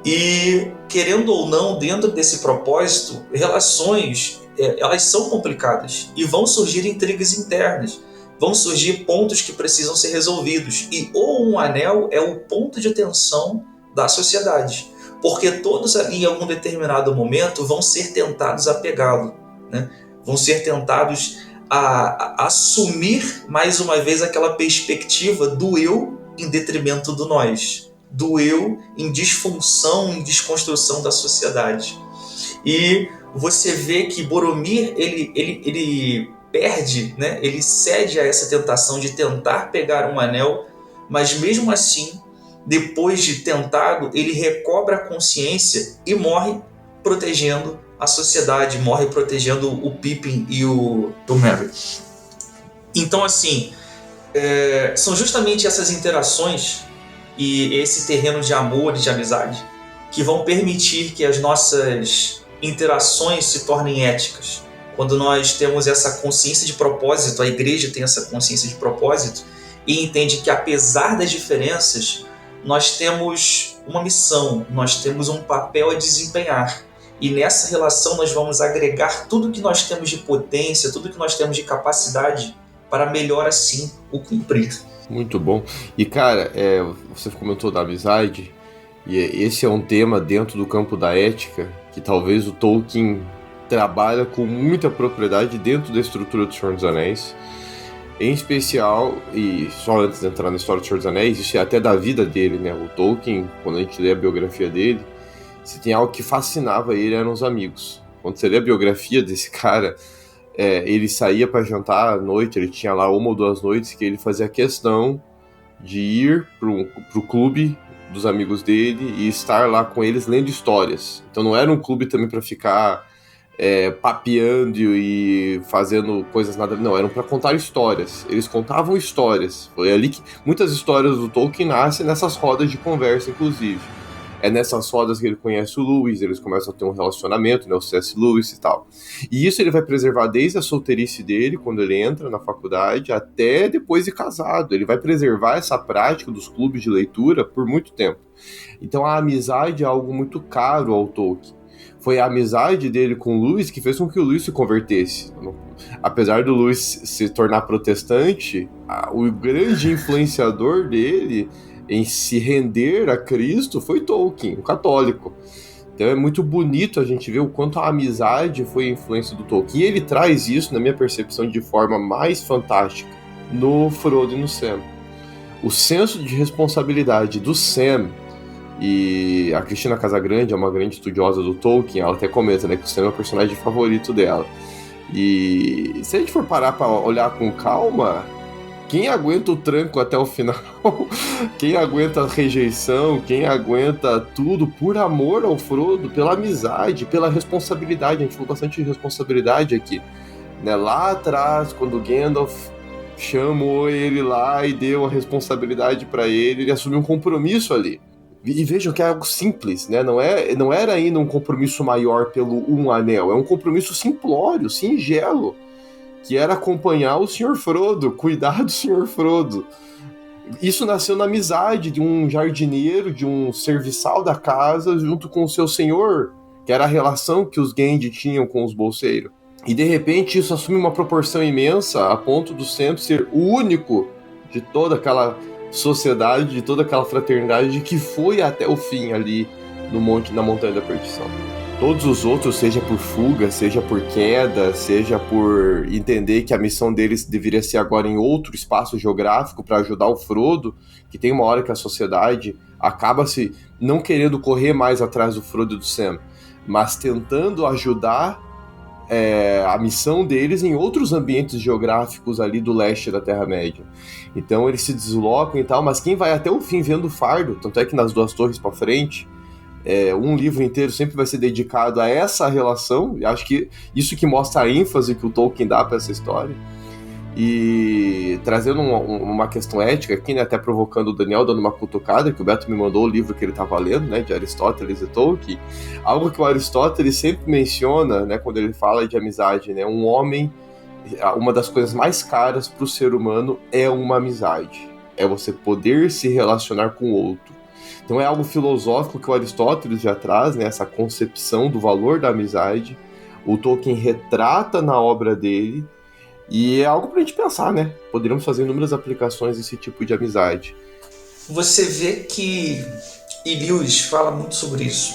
E, querendo ou não, dentro desse propósito, relações, elas são complicadas e vão surgir intrigas internas, vão surgir pontos que precisam ser resolvidos. E ou um anel é o ponto de tensão da sociedade, porque todos ali, em algum determinado momento, vão ser tentados a pegá-lo, né? Vão ser tentados a assumir, mais uma vez, aquela perspectiva do eu em detrimento do nós, do eu em disfunção, em desconstrução da sociedade. E você vê que Boromir, ele perde, né? Ele cede a essa tentação de tentar pegar um anel, mas mesmo assim, depois de tentado, ele recobra a consciência e morre protegendo a sociedade, morre protegendo o Pippin e o Merry. Então, assim, são justamente essas interações e esse terreno de amor e de amizade que vão permitir que as nossas interações se tornem éticas. Quando nós temos essa consciência de propósito, a igreja tem essa consciência de propósito e entende que, apesar das diferenças, nós temos uma missão, nós temos um papel a desempenhar. E nessa relação nós vamos agregar tudo que nós temos de potência, tudo que nós temos de capacidade para melhor assim o cumprir. Muito bom. E cara, você comentou da amizade, e esse é um tema dentro do campo da ética que talvez o Tolkien trabalha com muita propriedade dentro da estrutura do Senhor dos Anéis. Em especial, e só antes de entrar na história do Senhor dos Anéis, isso é até da vida dele, né? O Tolkien, quando a gente lê a biografia dele, se tem algo que fascinava ele, eram os amigos. Quando você lê a biografia desse cara, ele saía para jantar à noite, ele tinha lá 1 ou 2 noites que ele fazia questão de ir pro clube dos amigos dele e estar lá com eles lendo histórias. Então não era um clube também para ficar papeando e fazendo coisas nada... Não, eram para contar histórias. Eles contavam histórias. Foi ali que muitas histórias do Tolkien nascem nessas rodas de conversa, inclusive. É nessas rodas que ele conhece o Lewis, eles começam a ter um relacionamento, né, o C.S. Lewis e tal. E isso ele vai preservar desde a solteirice dele, quando ele entra na faculdade, até depois de casado. Ele vai preservar essa prática dos clubes de leitura por muito tempo. Então a amizade é algo muito caro ao Tolkien. Foi a amizade dele com o Lewis que fez com que o Lewis se convertesse. Apesar do Lewis se tornar protestante, o grande influenciador dele em se render a Cristo foi Tolkien, um católico. Então é muito bonito a gente ver o quanto a amizade foi a influência do Tolkien. E ele traz isso, na minha percepção, de forma mais fantástica no Frodo e no Sam. O senso de responsabilidade do Sam, e a Cristina Casagrande é uma grande estudiosa do Tolkien, ela até comenta, né, que o Sam é o personagem favorito dela. E se a gente for parar para olhar com calma, quem aguenta o tranco até o final, quem aguenta a rejeição, quem aguenta tudo por amor ao Frodo, pela amizade, pela responsabilidade, a gente falou bastante de responsabilidade aqui, né? Lá atrás, quando Gandalf chamou ele lá e deu a responsabilidade para ele, ele assumiu um compromisso ali. E vejam que é algo simples, né? Não era ainda um compromisso maior pelo um anel, é um compromisso simplório, singelo, que era acompanhar o Sr. Frodo, cuidar do Sr. Frodo. Isso nasceu na amizade de um jardineiro, de um serviçal da casa, junto com o seu senhor, que era a relação que os Gandhi tinham com os bolseiros. E de repente isso assume uma proporção imensa, a ponto do Sam ser o único de toda aquela sociedade, de toda aquela fraternidade que foi até o fim ali na Montanha da Perdição. Todos os outros, seja por fuga, seja por queda, seja por entender que a missão deles deveria ser agora em outro espaço geográfico para ajudar o Frodo, que tem uma hora que a sociedade acaba se não querendo correr mais atrás do Frodo e do Sam, mas tentando ajudar a missão deles em outros ambientes geográficos ali do leste da Terra-média. Então eles se deslocam e tal, mas quem vai até o fim vendo o fardo, tanto é que nas Duas Torres para frente, um livro inteiro sempre vai ser dedicado a essa relação. E acho que isso que mostra a ênfase que o Tolkien dá para essa história. E trazendo uma questão ética aqui, né, até provocando o Daniel, dando uma cutucada, que o Beto me mandou o livro que ele estava lendo, né, de Aristóteles e Tolkien. Algo que o Aristóteles sempre menciona, né, quando ele fala de amizade, né, um homem, uma das coisas mais caras para o ser humano é uma amizade. É você poder se relacionar com o outro. Então é algo filosófico que o Aristóteles já traz, né, essa concepção do valor da amizade. O Tolkien retrata na obra dele, e é algo pra gente pensar, né? Poderíamos fazer inúmeras aplicações desse tipo de amizade. Você vê que Lewis fala muito sobre isso,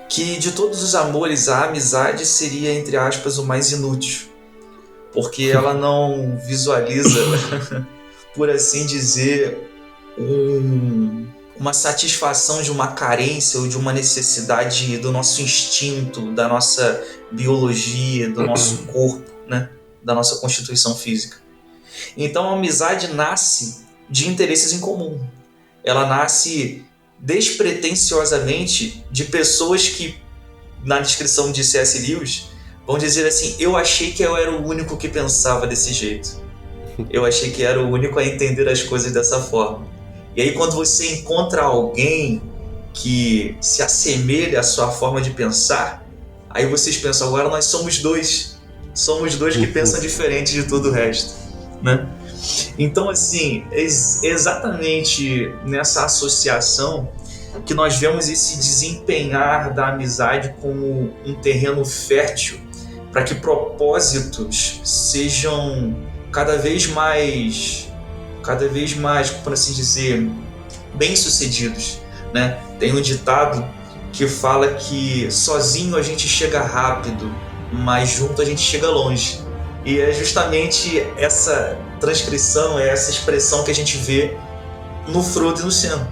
que de todos os amores a amizade seria, entre aspas, o mais inútil, porque ela não visualiza, por assim dizer, uma satisfação de uma carência ou de uma necessidade do nosso instinto, da nossa biologia, do nosso corpo, né? Da nossa constituição física. Então a amizade nasce de interesses em comum. Ela nasce despretensiosamente de pessoas que na descrição de C.S. Lewis, vão dizer assim: eu achei que eu era o único que pensava desse jeito. Eu achei que era o único a entender as coisas dessa forma. E aí quando você encontra alguém que se assemelha à sua forma de pensar, aí vocês pensam: agora nós somos dois que pensam diferente de todo o resto, né? Então, assim, exatamente nessa associação que nós vemos esse desempenhar da amizade como um terreno fértil para que propósitos sejam cada vez mais, por assim dizer, bem-sucedidos, né? Tem um ditado que fala que sozinho a gente chega rápido, mas junto a gente chega longe. E é justamente essa transcrição, essa expressão que a gente vê no Frodo e no Sam.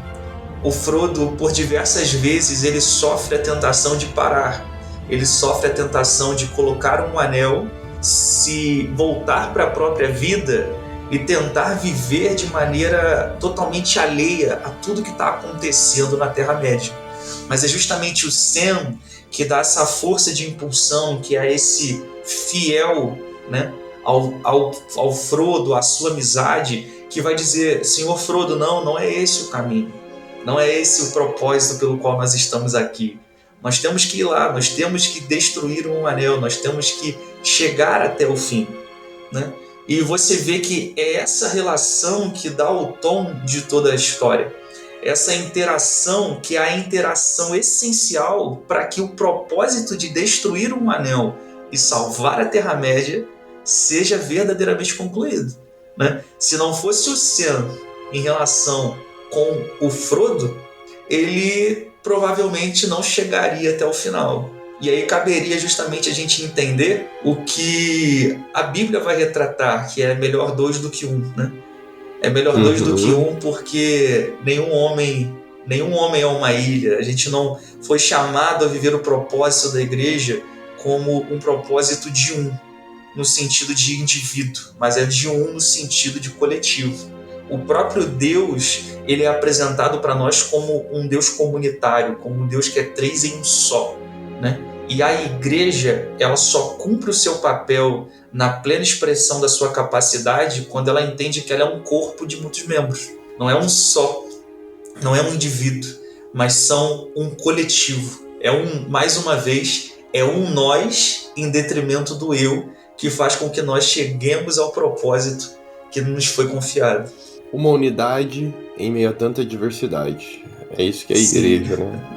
O Frodo, por diversas vezes, ele sofre a tentação de parar. Ele sofre a tentação de colocar um anel, se voltar para a própria vida e tentar viver de maneira totalmente alheia a tudo que está acontecendo na Terra-média. Mas é justamente o Sam que dá essa força de impulsão, que é esse fiel, né, ao Frodo, à sua amizade, que vai dizer: Senhor Frodo, não é esse o caminho, não é esse o propósito pelo qual nós estamos aqui. Nós temos que ir lá, nós temos que destruir um anel, nós temos que chegar até o fim, né? E você vê que é essa relação que dá o tom de toda a história. Essa interação que é a interação essencial para que o propósito de destruir um anel e salvar a Terra-média seja verdadeiramente concluído, né? Se não fosse o Sam em relação com o Frodo, ele provavelmente não chegaria até o final. E aí caberia justamente a gente entender o que a Bíblia vai retratar, que é melhor dois do que um, né? É melhor dois do que um, porque nenhum homem é uma ilha. A gente não foi chamado a viver o propósito da igreja como um propósito de um, no sentido de indivíduo, mas é de um no sentido de coletivo. O próprio Deus, ele é apresentado para nós como um Deus comunitário, como um Deus que é três em um só, né? E a igreja, ela só cumpre o seu papel na plena expressão da sua capacidade quando ela entende que ela é um corpo de muitos membros. Não é um só, não é um indivíduo, mas são um coletivo. Mais uma vez, é um nós em detrimento do eu, que faz com que nós cheguemos ao propósito que nos foi confiado. Uma unidade em meio a tanta diversidade. É isso que é a igreja, né?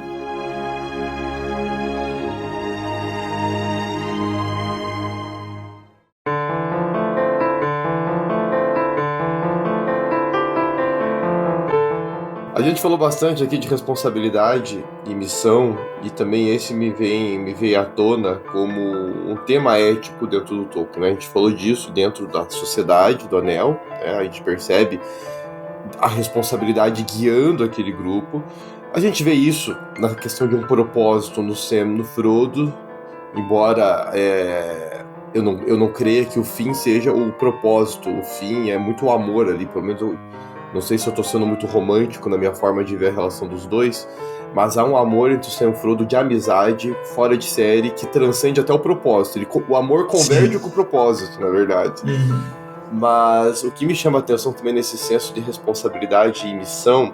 A gente falou bastante aqui de responsabilidade e missão, e também esse me veio à tona como um tema ético dentro do Tolkien, né? A gente falou disso dentro da sociedade do Anel, né? A gente percebe a responsabilidade guiando aquele grupo. A gente vê isso na questão de um propósito no Sam, no Frodo, embora eu não creia que o fim seja o propósito. O fim é muito o amor ali, pelo menos não sei se eu tô sendo muito romântico na minha forma de ver a relação dos dois, mas há um amor entre o Sam e o Frodo de amizade, fora de série, que transcende até o propósito. O amor converge com o propósito, na verdade. Mas o que me chama a atenção também nesse senso de responsabilidade e missão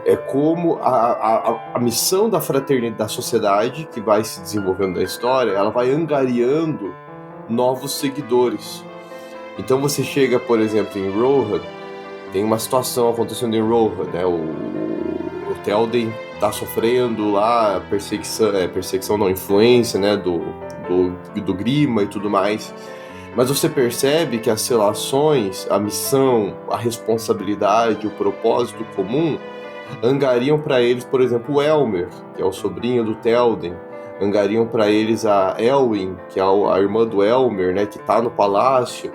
é como a missão da fraternidade, da sociedade, que vai se desenvolvendo na história, ela vai angariando novos seguidores. Então você chega, por exemplo, em Rohan, tem uma situação acontecendo em Rohan, né? O Théoden tá sofrendo lá perseguição não, influência, né? do Grima e tudo mais. Mas você percebe que as relações, a missão, a responsabilidade, o propósito comum angariam para eles, por exemplo, o Elmer, que é o sobrinho do Théoden, angariam para eles a Elwyn, que é a irmã do Elmer, né? Que tá no palácio.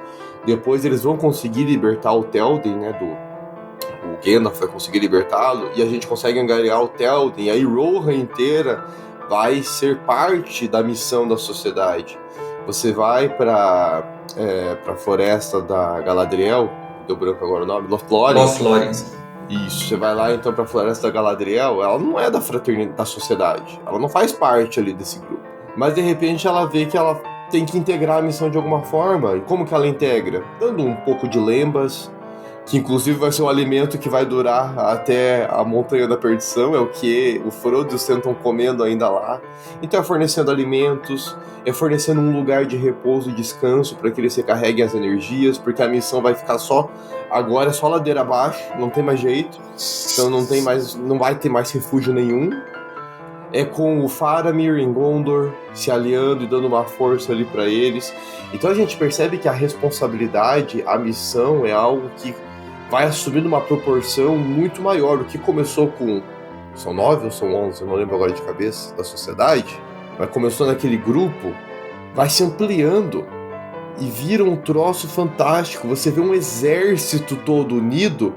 Depois eles vão conseguir libertar o Théoden, né, o Gandalf vai conseguir libertá-lo, e a gente consegue angariar o Théoden, e aí Rohan inteira vai ser parte da missão da sociedade. Você vai para a floresta da Galadriel, deu branco agora o nome, Lothlórien. Isso, você vai lá então para a floresta da Galadriel, ela não é da fraternidade, da sociedade, ela não faz parte ali desse grupo. Mas de repente ela vê que ela tem que integrar a missão de alguma forma. E como que ela integra? Dando um pouco de lembas, que inclusive vai ser um alimento que vai durar até a Montanha da Perdição, é o que o Frodo e o Sam estão comendo ainda lá. Então é fornecendo alimentos, é fornecendo um lugar de repouso e descanso para que eles recarreguem as energias, porque a missão vai ficar agora é só ladeira abaixo, não tem mais jeito, então não vai ter mais refúgio nenhum. É com o Faramir em Gondor se aliando e dando uma força ali para eles. Então a gente percebe que a responsabilidade, a missão é algo que vai assumindo uma proporção muito maior. O que começou com... São 9 ou são 11? Eu não lembro agora de cabeça, da sociedade. Mas começou naquele grupo, vai se ampliando e vira um troço fantástico. Você vê um exército todo unido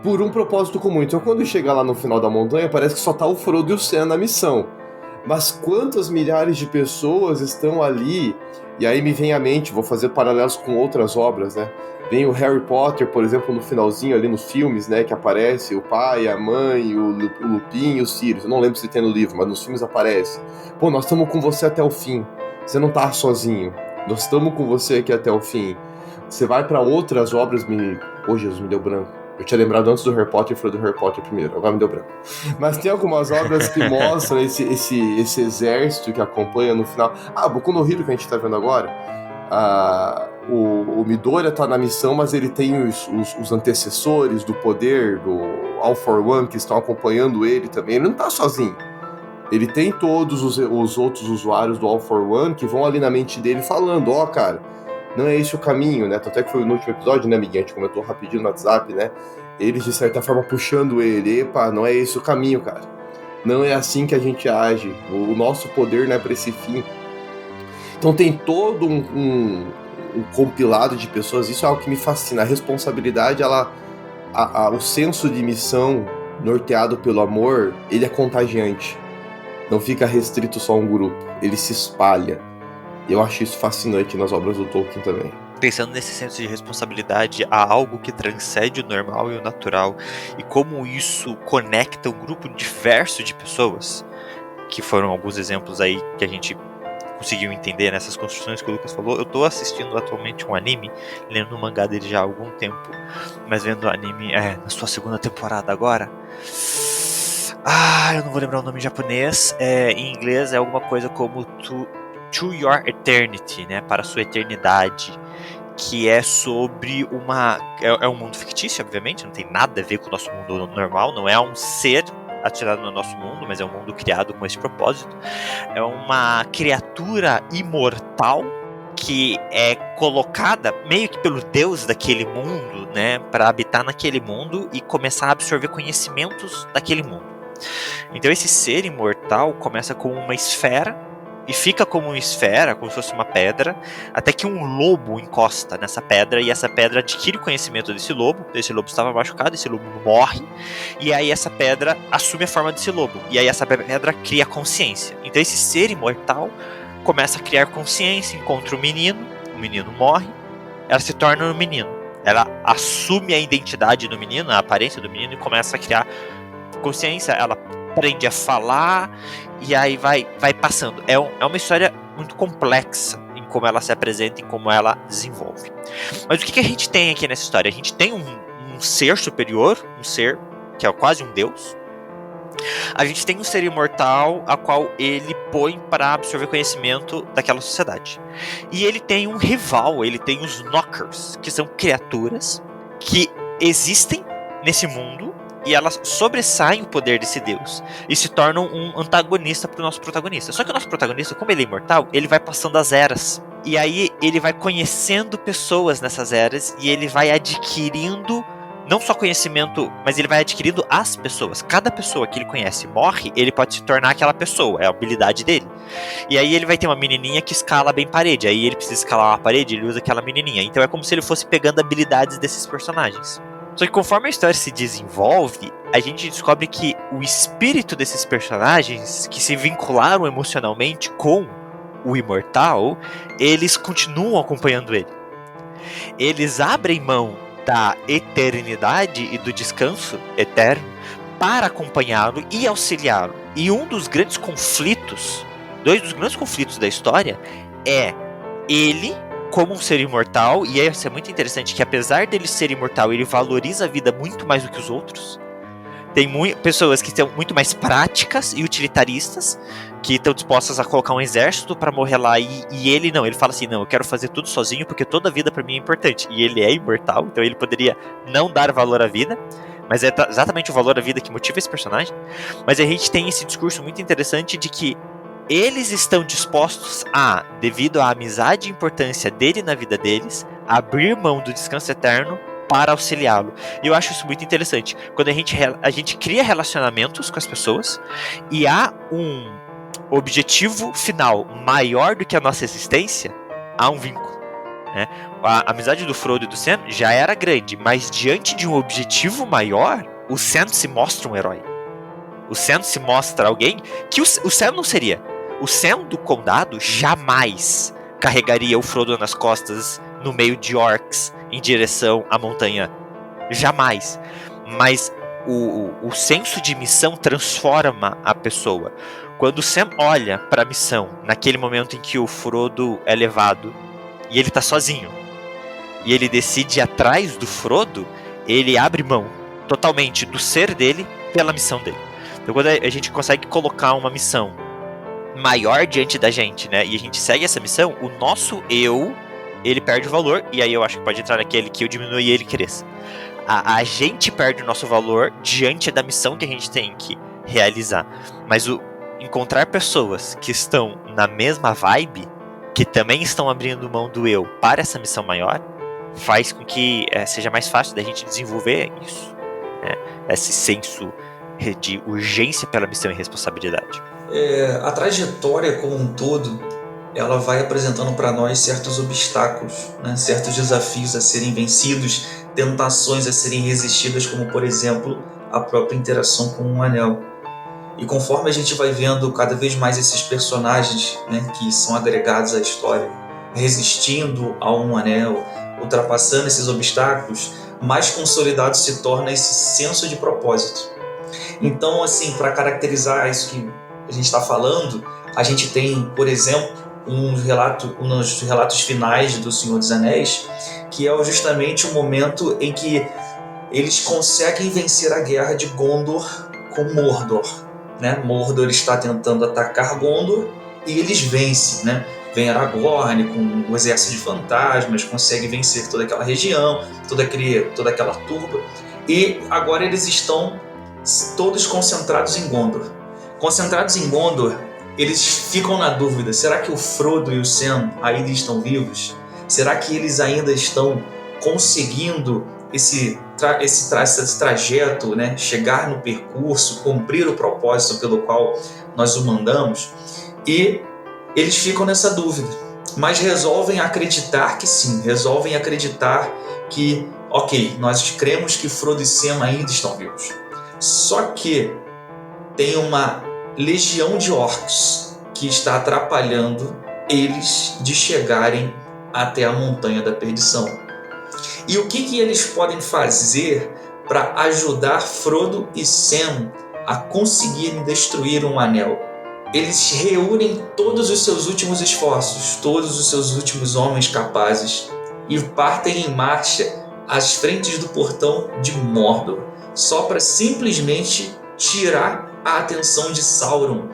por um propósito comum. Então quando chega lá no final da montanha, parece que só tá o Frodo e o Sam na missão. Mas quantas milhares de pessoas estão ali? E aí me vem à mente, vou fazer paralelos com outras obras, né? Vem o Harry Potter, por exemplo, no finalzinho ali nos filmes, né? Que aparece o pai, a mãe, o Lupin e o Sirius. Eu não lembro se tem no livro, mas nos filmes aparece. Pô, nós estamos com você até o fim. Você não tá sozinho. Nós estamos com você aqui até o fim. Você vai para outras obras... Oh, Jesus, me deu branco. Eu tinha lembrado antes do Harry Potter e falei do Harry Potter primeiro, agora me deu branco. Mas tem algumas obras que mostram esse exército que acompanha no final. Boku no Hero que a gente tá vendo agora. O Midoriya tá na missão, mas ele tem os antecessores do poder, do All for One, que estão acompanhando ele também. Ele não tá sozinho. Ele tem todos os outros usuários do All for One que vão ali na mente dele falando, cara, não é esse o caminho, né? Até que foi no último episódio, né, amiguinho? A gente comentou rapidinho no WhatsApp, né? Eles, de certa forma, puxando ele. Epa, não é esse o caminho, cara. Não é assim que a gente age. O nosso poder não é pra esse fim. Então tem todo um compilado de pessoas. Isso é algo que me fascina. A responsabilidade, o senso de missão norteado pelo amor, ele é contagiante. Não fica restrito só a um grupo. Ele se espalha. Eu acho isso fascinante nas obras do Tolkien também. Pensando nesse senso de responsabilidade, há algo que transcende o normal e o natural, e como isso conecta um grupo diverso de pessoas, que foram alguns exemplos aí que a gente conseguiu entender nessas construções que o Lucas falou. Eu tô assistindo atualmente um anime, lendo o mangá dele já há algum tempo, mas vendo o anime na sua segunda temporada agora. Eu não vou lembrar o nome em japonês, em inglês é alguma coisa como To Your Eternity, né, para a sua eternidade, que é sobre é um mundo fictício, obviamente, não tem nada a ver com o nosso mundo normal, não é um ser atirado no nosso mundo, mas é um mundo criado com esse propósito. É uma criatura imortal que é colocada meio que pelo Deus daquele mundo, né, para habitar naquele mundo e começar a absorver conhecimentos daquele mundo. Então esse ser imortal começa com uma esfera e fica como uma esfera, como se fosse uma pedra, até que um lobo encosta nessa pedra, e essa pedra adquire o conhecimento desse lobo. Esse lobo estava machucado, esse lobo morre, e aí essa pedra assume a forma desse lobo, e aí essa pedra cria consciência. Então esse ser imortal começa a criar consciência, encontra o menino morre, ela se torna um menino, ela assume a identidade do menino, a aparência do menino, e começa a criar consciência, ela aprende a falar, e aí vai passando. É uma história muito complexa em como ela se apresenta e como ela desenvolve. Mas o que a gente tem aqui nessa história? A gente tem um ser superior, um ser que é quase um deus. A gente tem um ser imortal a qual ele põe para absorver conhecimento daquela sociedade. E ele tem um rival, ele tem os Knockers, que são criaturas que existem nesse mundo, e elas sobressaem o poder desse deus e se tornam um antagonista para o nosso protagonista. Só que o nosso protagonista, como ele é imortal, ele vai passando as eras. E aí ele vai conhecendo pessoas nessas eras, e ele vai adquirindo não só conhecimento, mas ele vai adquirindo as pessoas. Cada pessoa que ele conhece morre, ele pode se tornar aquela pessoa, é a habilidade dele. E aí ele vai ter uma menininha que escala bem parede, aí ele precisa escalar uma parede, ele usa aquela menininha. Então é como se ele fosse pegando habilidades desses personagens. Só que conforme a história se desenvolve, a gente descobre que o espírito desses personagens que se vincularam emocionalmente com o imortal, eles continuam acompanhando ele. Eles abrem mão da eternidade e do descanso eterno para acompanhá-lo e auxiliá-lo. E um dos grandes conflitos dois dos grandes conflitos da história é ele como um ser imortal, e isso é muito interessante, que apesar dele ser imortal, ele valoriza a vida muito mais do que os outros. Tem pessoas que são muito mais práticas e utilitaristas, que estão dispostas a colocar um exército pra morrer lá, e ele não, ele fala assim, não, eu quero fazer tudo sozinho, porque toda a vida pra mim é importante, e ele é imortal, então ele poderia não dar valor à vida, mas é exatamente o valor à vida que motiva esse personagem. Mas a gente tem esse discurso muito interessante de que eles estão dispostos a, devido à amizade e importância dele na vida deles, abrir mão do descanso eterno para auxiliá-lo. E eu acho isso muito interessante. Quando a gente cria relacionamentos com as pessoas e há um objetivo final maior do que a nossa existência, há um vínculo, né? A amizade do Frodo e do Sam já era grande, mas diante de um objetivo maior, o Sam se mostra um herói. O Sam se mostra alguém que o Sam não seria. O Sam do condado jamais carregaria o Frodo nas costas no meio de orcs em direção à montanha. Jamais. Mas o senso de missão transforma a pessoa. Quando o Sam olha para a missão, naquele momento em que o Frodo é levado e ele tá sozinho, e ele decide ir atrás do Frodo, ele abre mão totalmente do ser dele pela missão dele. Então quando a gente consegue colocar uma missão maior diante da gente, né, e a gente segue essa missão, o nosso eu, ele perde o valor, e aí eu acho que pode entrar naquele que eu diminui e ele cresça. A gente perde o nosso valor diante da missão que a gente tem que realizar. Mas encontrar pessoas que estão na mesma vibe, que também estão abrindo mão do eu para essa missão maior, faz com que seja mais fácil da gente desenvolver isso, né? Esse senso de urgência pela missão e responsabilidade. A trajetória como um todo, ela vai apresentando para nós certos obstáculos, né? Certos desafios a serem vencidos, tentações a serem resistidas, como por exemplo a própria interação com um anel. E conforme a gente vai vendo cada vez mais esses personagens, né, que são agregados à história, resistindo a um anel, ultrapassando esses obstáculos, mais consolidado se torna esse senso de propósito. Então, assim, para caracterizar isso que a gente está falando, a gente tem, por exemplo, nos relatos finais do Senhor dos Anéis, que é justamente o momento em que eles conseguem vencer a guerra de Gondor com Mordor, né? Mordor está tentando atacar Gondor e eles vencem, né? Vem Aragorn com o exército de fantasmas, consegue vencer toda aquela região, toda aquela turba, e agora eles estão todos concentrados em Gondor. Concentrados em Gondor, eles ficam na dúvida, será que o Frodo e o Sam ainda estão vivos? Será que eles ainda estão conseguindo esse trajeto, né? Chegar no percurso, cumprir o propósito pelo qual nós o mandamos? E eles ficam nessa dúvida, mas resolvem acreditar que sim, resolvem acreditar que, ok, nós cremos que Frodo e Sam ainda estão vivos. Só que tem uma legião de orcs que está atrapalhando eles de chegarem até a Montanha da Perdição. E o que eles podem fazer para ajudar Frodo e Sam a conseguirem destruir um anel? Eles reúnem todos os seus últimos esforços, todos os seus últimos homens capazes e partem em marcha às frentes do portão de Mordor, só para simplesmente tirar a atenção de Sauron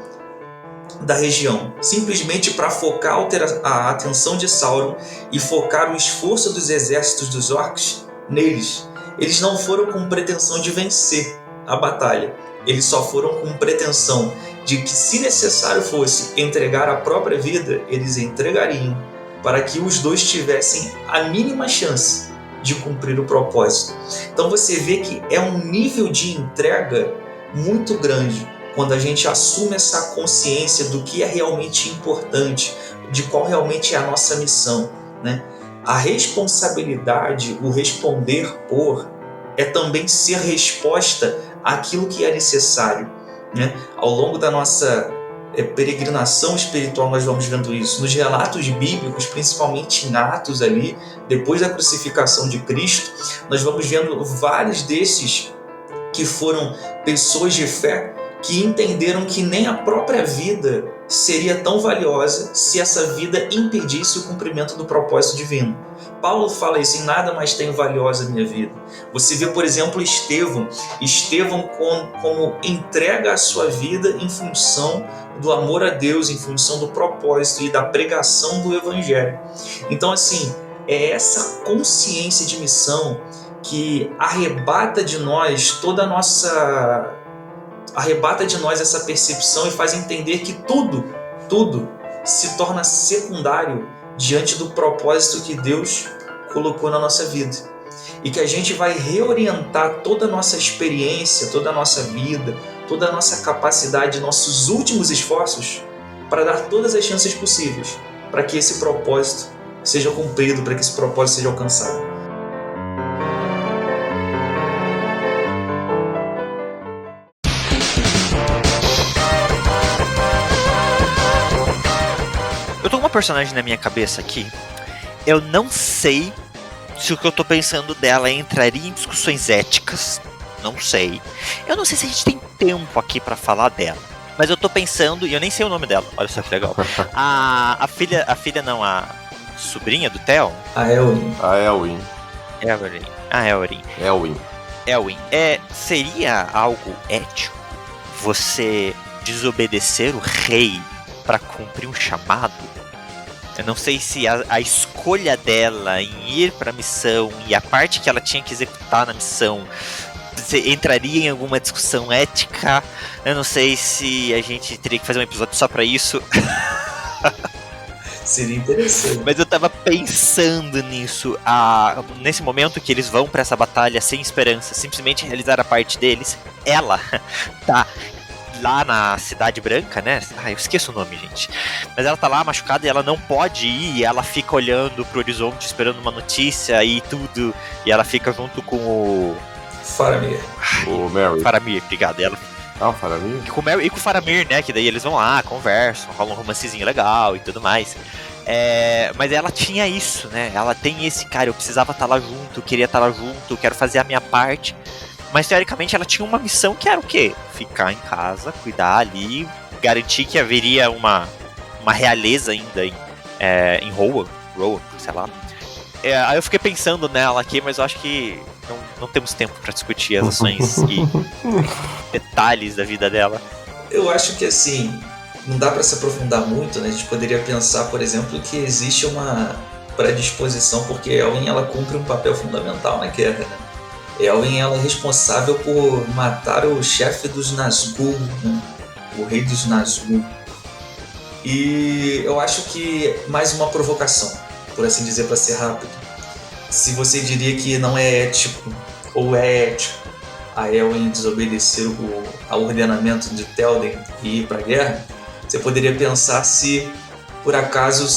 da região, simplesmente para focar a atenção de Sauron e focar o esforço dos exércitos dos orcs neles. Eles não foram com pretensão de vencer a batalha, eles só foram com pretensão de que, se necessário fosse entregar a própria vida, eles entregariam para que os dois tivessem a mínima chance de cumprir o propósito. Então você vê que é um nível de entrega muito grande quando a gente assume essa consciência do que é realmente importante, de qual realmente é a nossa missão, né? A responsabilidade, o responder por, é também ser resposta àquilo que é necessário, né? Ao longo da nossa peregrinação espiritual nós vamos vendo isso. Nos relatos bíblicos, principalmente em Atos ali, depois da crucificação de Cristo, nós vamos vendo vários desses que foram pessoas de fé que entenderam que nem a própria vida seria tão valiosa se essa vida impedisse o cumprimento do propósito divino. Paulo fala isso: em nada mais tenho valiosa a minha vida. Você vê, por exemplo, Estevão como entrega a sua vida em função do amor a Deus, em função do propósito e da pregação do Evangelho. Então, assim, é essa consciência de missão que arrebata de nós essa percepção e faz entender que tudo se torna secundário diante do propósito que Deus colocou na nossa vida. E que a gente vai reorientar toda a nossa experiência, toda a nossa vida, toda a nossa capacidade, nossos últimos esforços para dar todas as chances possíveis para que esse propósito seja cumprido, para que esse propósito seja alcançado. Eu tô com uma personagem na minha cabeça aqui. Eu não sei se o que eu tô pensando dela entraria em discussões éticas. Não sei. Eu não sei se a gente tem tempo aqui pra falar dela. Mas eu tô pensando, e eu nem sei o nome dela. Olha só que legal. A sobrinha do Theo? A Elwyn. Seria algo ético você desobedecer o rei pra cumprir um chamado? Eu não sei se a escolha dela em ir pra missão e a parte que ela tinha que executar na missão entraria em alguma discussão ética. Eu não sei se a gente teria que fazer um episódio só pra isso. Seria interessante. Mas eu tava pensando nisso. Nesse momento que eles vão pra essa batalha sem esperança, simplesmente realizar a parte deles, ela tá lá na Cidade Branca, né? Eu esqueço o nome, gente. Mas ela tá lá machucada e ela não pode ir, e ela fica olhando pro horizonte, esperando uma notícia e tudo, e ela fica junto com o Faramir. O Merry. Faramir, obrigado. E ela... o Faramir? E com o Faramir, né? Que daí eles vão lá, conversam, rolam um romancezinho legal e tudo mais. Mas ela tinha isso, né? Ela tem esse cara, eu precisava estar lá junto, eu queria estar lá junto, eu quero fazer a minha parte. Mas teoricamente ela tinha uma missão que era o quê? Ficar em casa, cuidar ali, garantir que haveria uma realeza ainda em Rohan, sei lá. Aí eu fiquei pensando nela aqui, mas eu acho que não temos tempo para discutir as ações e detalhes da vida dela. Eu acho que assim, não dá para se aprofundar muito, né? A gente poderia pensar, por exemplo, que existe uma predisposição, porque Elwyn ela cumpre um papel fundamental na guerra, né? Elwyn ela é responsável por matar o chefe dos Nazgûl, né? O rei dos Nazgûl. E eu acho que mais uma provocação, por assim dizer, para ser rápido. Se você diria que não é ético ou é ético a Elwyn desobedecer ao ordenamento de Théoden e ir para a guerra, você poderia pensar se por acaso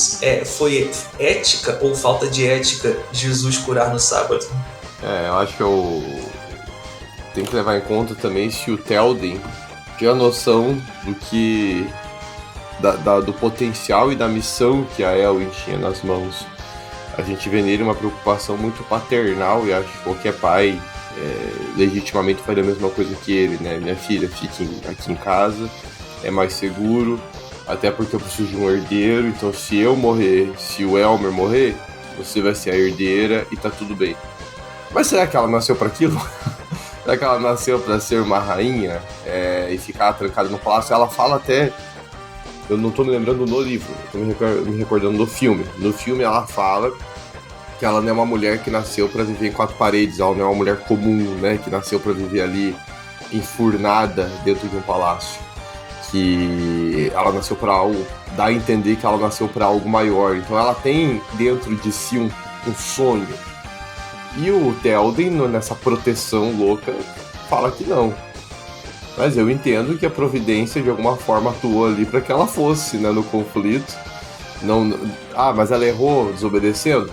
foi ética ou falta de ética Jesus curar no sábado. Eu acho que eu tenho que levar em conta também se o Théoden tinha noção do que do potencial e da missão que a Elwyn tinha nas mãos. A gente vê nele uma preocupação muito paternal, e acho que qualquer pai legitimamente faria a mesma coisa que ele, né? Minha filha, fique aqui em casa, é mais seguro, até porque eu preciso de um herdeiro, então se eu morrer, se o Elmer morrer, você vai ser a herdeira e tá tudo bem. Mas será que ela nasceu para aquilo? Será que ela nasceu para ser uma rainha e ficar trancada no palácio? Ela fala até... Eu não tô me lembrando no livro, eu tô me recordando do filme. No filme ela fala que ela não é uma mulher que nasceu para viver em quatro paredes, ela não é uma mulher comum, né, que nasceu para viver ali enfurnada dentro de um palácio. Que ela nasceu para algo, dá a entender que ela nasceu para algo maior. Então ela tem dentro de si um sonho. E o Théoden, nessa proteção louca, fala que não. Mas eu entendo que a providência de alguma forma atuou ali para que ela fosse, né, no conflito. Mas ela errou desobedecendo?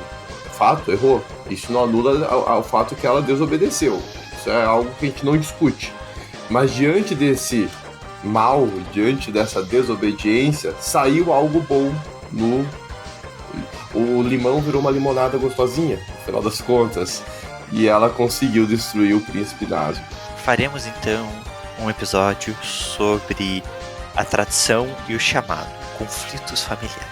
Fato, errou. Isso não anula o fato que ela desobedeceu. Isso é algo que a gente não discute. Mas diante desse mal, diante dessa desobediência, saiu algo bom. O limão virou uma limonada gostosinha, no final das contas. E ela conseguiu destruir o príncipe Nazgûl. Faremos então um episódio sobre a tradição e o chamado, conflitos familiares.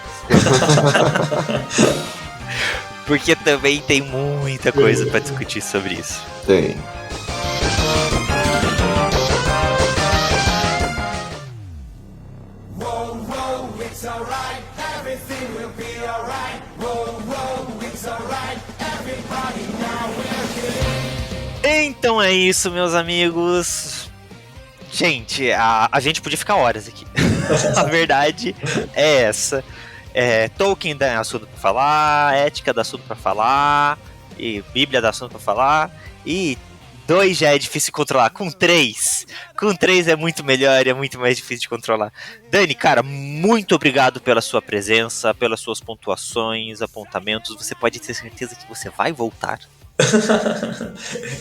Porque também tem muita coisa pra discutir sobre isso. Tem. Então é isso, meus amigos. Gente, a gente podia ficar horas aqui. A verdade é essa. Tolkien dá assunto pra falar, ética dá assunto pra falar, e Bíblia dá assunto pra falar, e 2 já é difícil de controlar, com 3 é muito melhor e é muito mais difícil de controlar. Dani, cara, muito obrigado pela sua presença, pelas suas pontuações, apontamentos. Você pode ter certeza que você vai voltar.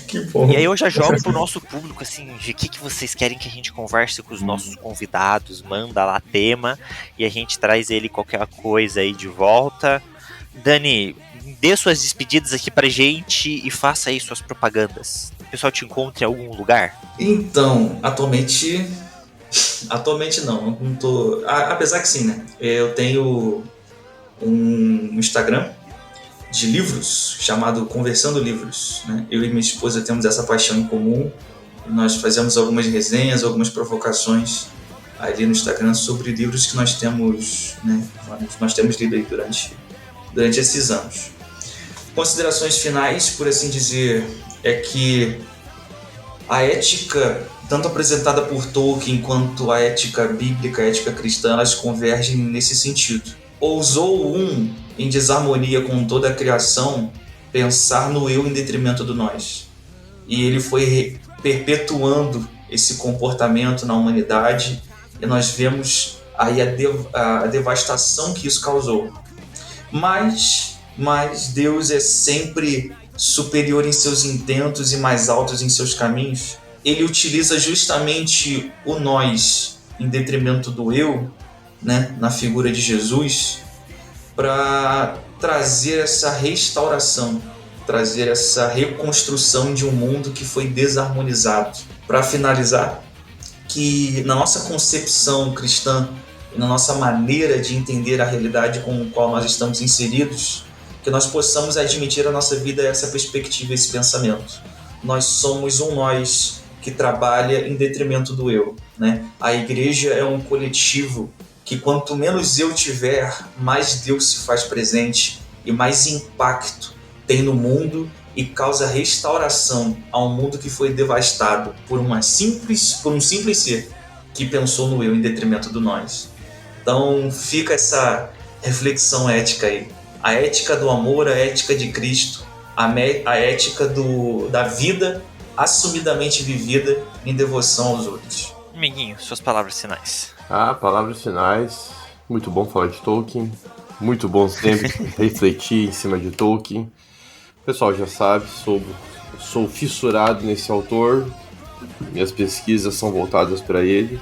Que bom. E aí eu já jogo pro nosso público, assim, de que vocês querem que a gente converse com os nossos convidados, manda lá tema e a gente traz ele qualquer coisa aí de volta. Dani, dê suas despedidas aqui pra gente e faça aí suas propagandas. O pessoal te encontra em algum lugar? Então, atualmente não tô... Apesar que sim, né? Eu tenho um Instagram de livros, chamado Conversando Livros, né? Eu e minha esposa temos essa paixão em comum. Nós fazemos algumas resenhas, algumas provocações ali no Instagram sobre livros que nós temos, né? Nós temos lido aí durante esses anos. Considerações finais, por assim dizer, é que a ética, tanto apresentada por Tolkien quanto a ética bíblica, a ética cristã, elas convergem nesse sentido. Ousou em desarmonia com toda a criação, pensar no eu em detrimento do nós. E ele foi perpetuando esse comportamento na humanidade, e nós vemos aí a devastação que isso causou. Mas Deus é sempre superior em seus intentos e mais altos em seus caminhos. Ele utiliza justamente o nós em detrimento do eu, né, na figura de Jesus, para trazer essa restauração, trazer essa reconstrução de um mundo que foi desarmonizado. Para finalizar, que na nossa concepção cristã e na nossa maneira de entender a realidade com a qual nós estamos inseridos, que nós possamos admitir a nossa vida essa perspectiva, esse pensamento. Nós somos um nós que trabalha em detrimento do eu, né? A igreja é um coletivo que quanto menos eu tiver, mais Deus se faz presente e mais impacto tem no mundo e causa restauração a um mundo que foi devastado por um simples ser que pensou no eu em detrimento do nós. Então fica essa reflexão ética aí. A ética do amor, a ética de Cristo, a ética da vida assumidamente vivida em devoção aos outros. Amiguinho, suas palavras finais. Palavras finais. Muito bom falar de Tolkien. Muito bom sempre refletir em cima de Tolkien. O pessoal já sabe, sou fissurado nesse autor. Minhas pesquisas são voltadas para ele.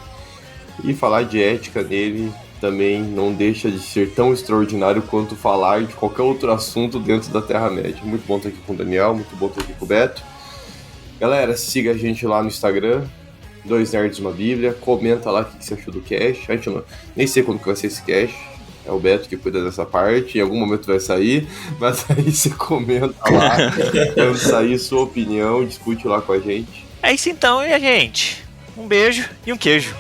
E falar de ética nele também não deixa de ser tão extraordinário quanto falar de qualquer outro assunto dentro da Terra-média. Muito bom estar aqui com o Daniel, muito bom estar aqui com o Beto. Galera, siga a gente lá no Instagram, 2 Nerds Uma Bíblia, comenta lá o que você achou do cast. A gente nem sei quando que vai ser esse cast, é o Beto que cuida dessa parte, em algum momento vai sair, mas aí você comenta lá, quando sair sua opinião, discute lá com a gente. É isso então, e a gente? Um beijo e um queijo.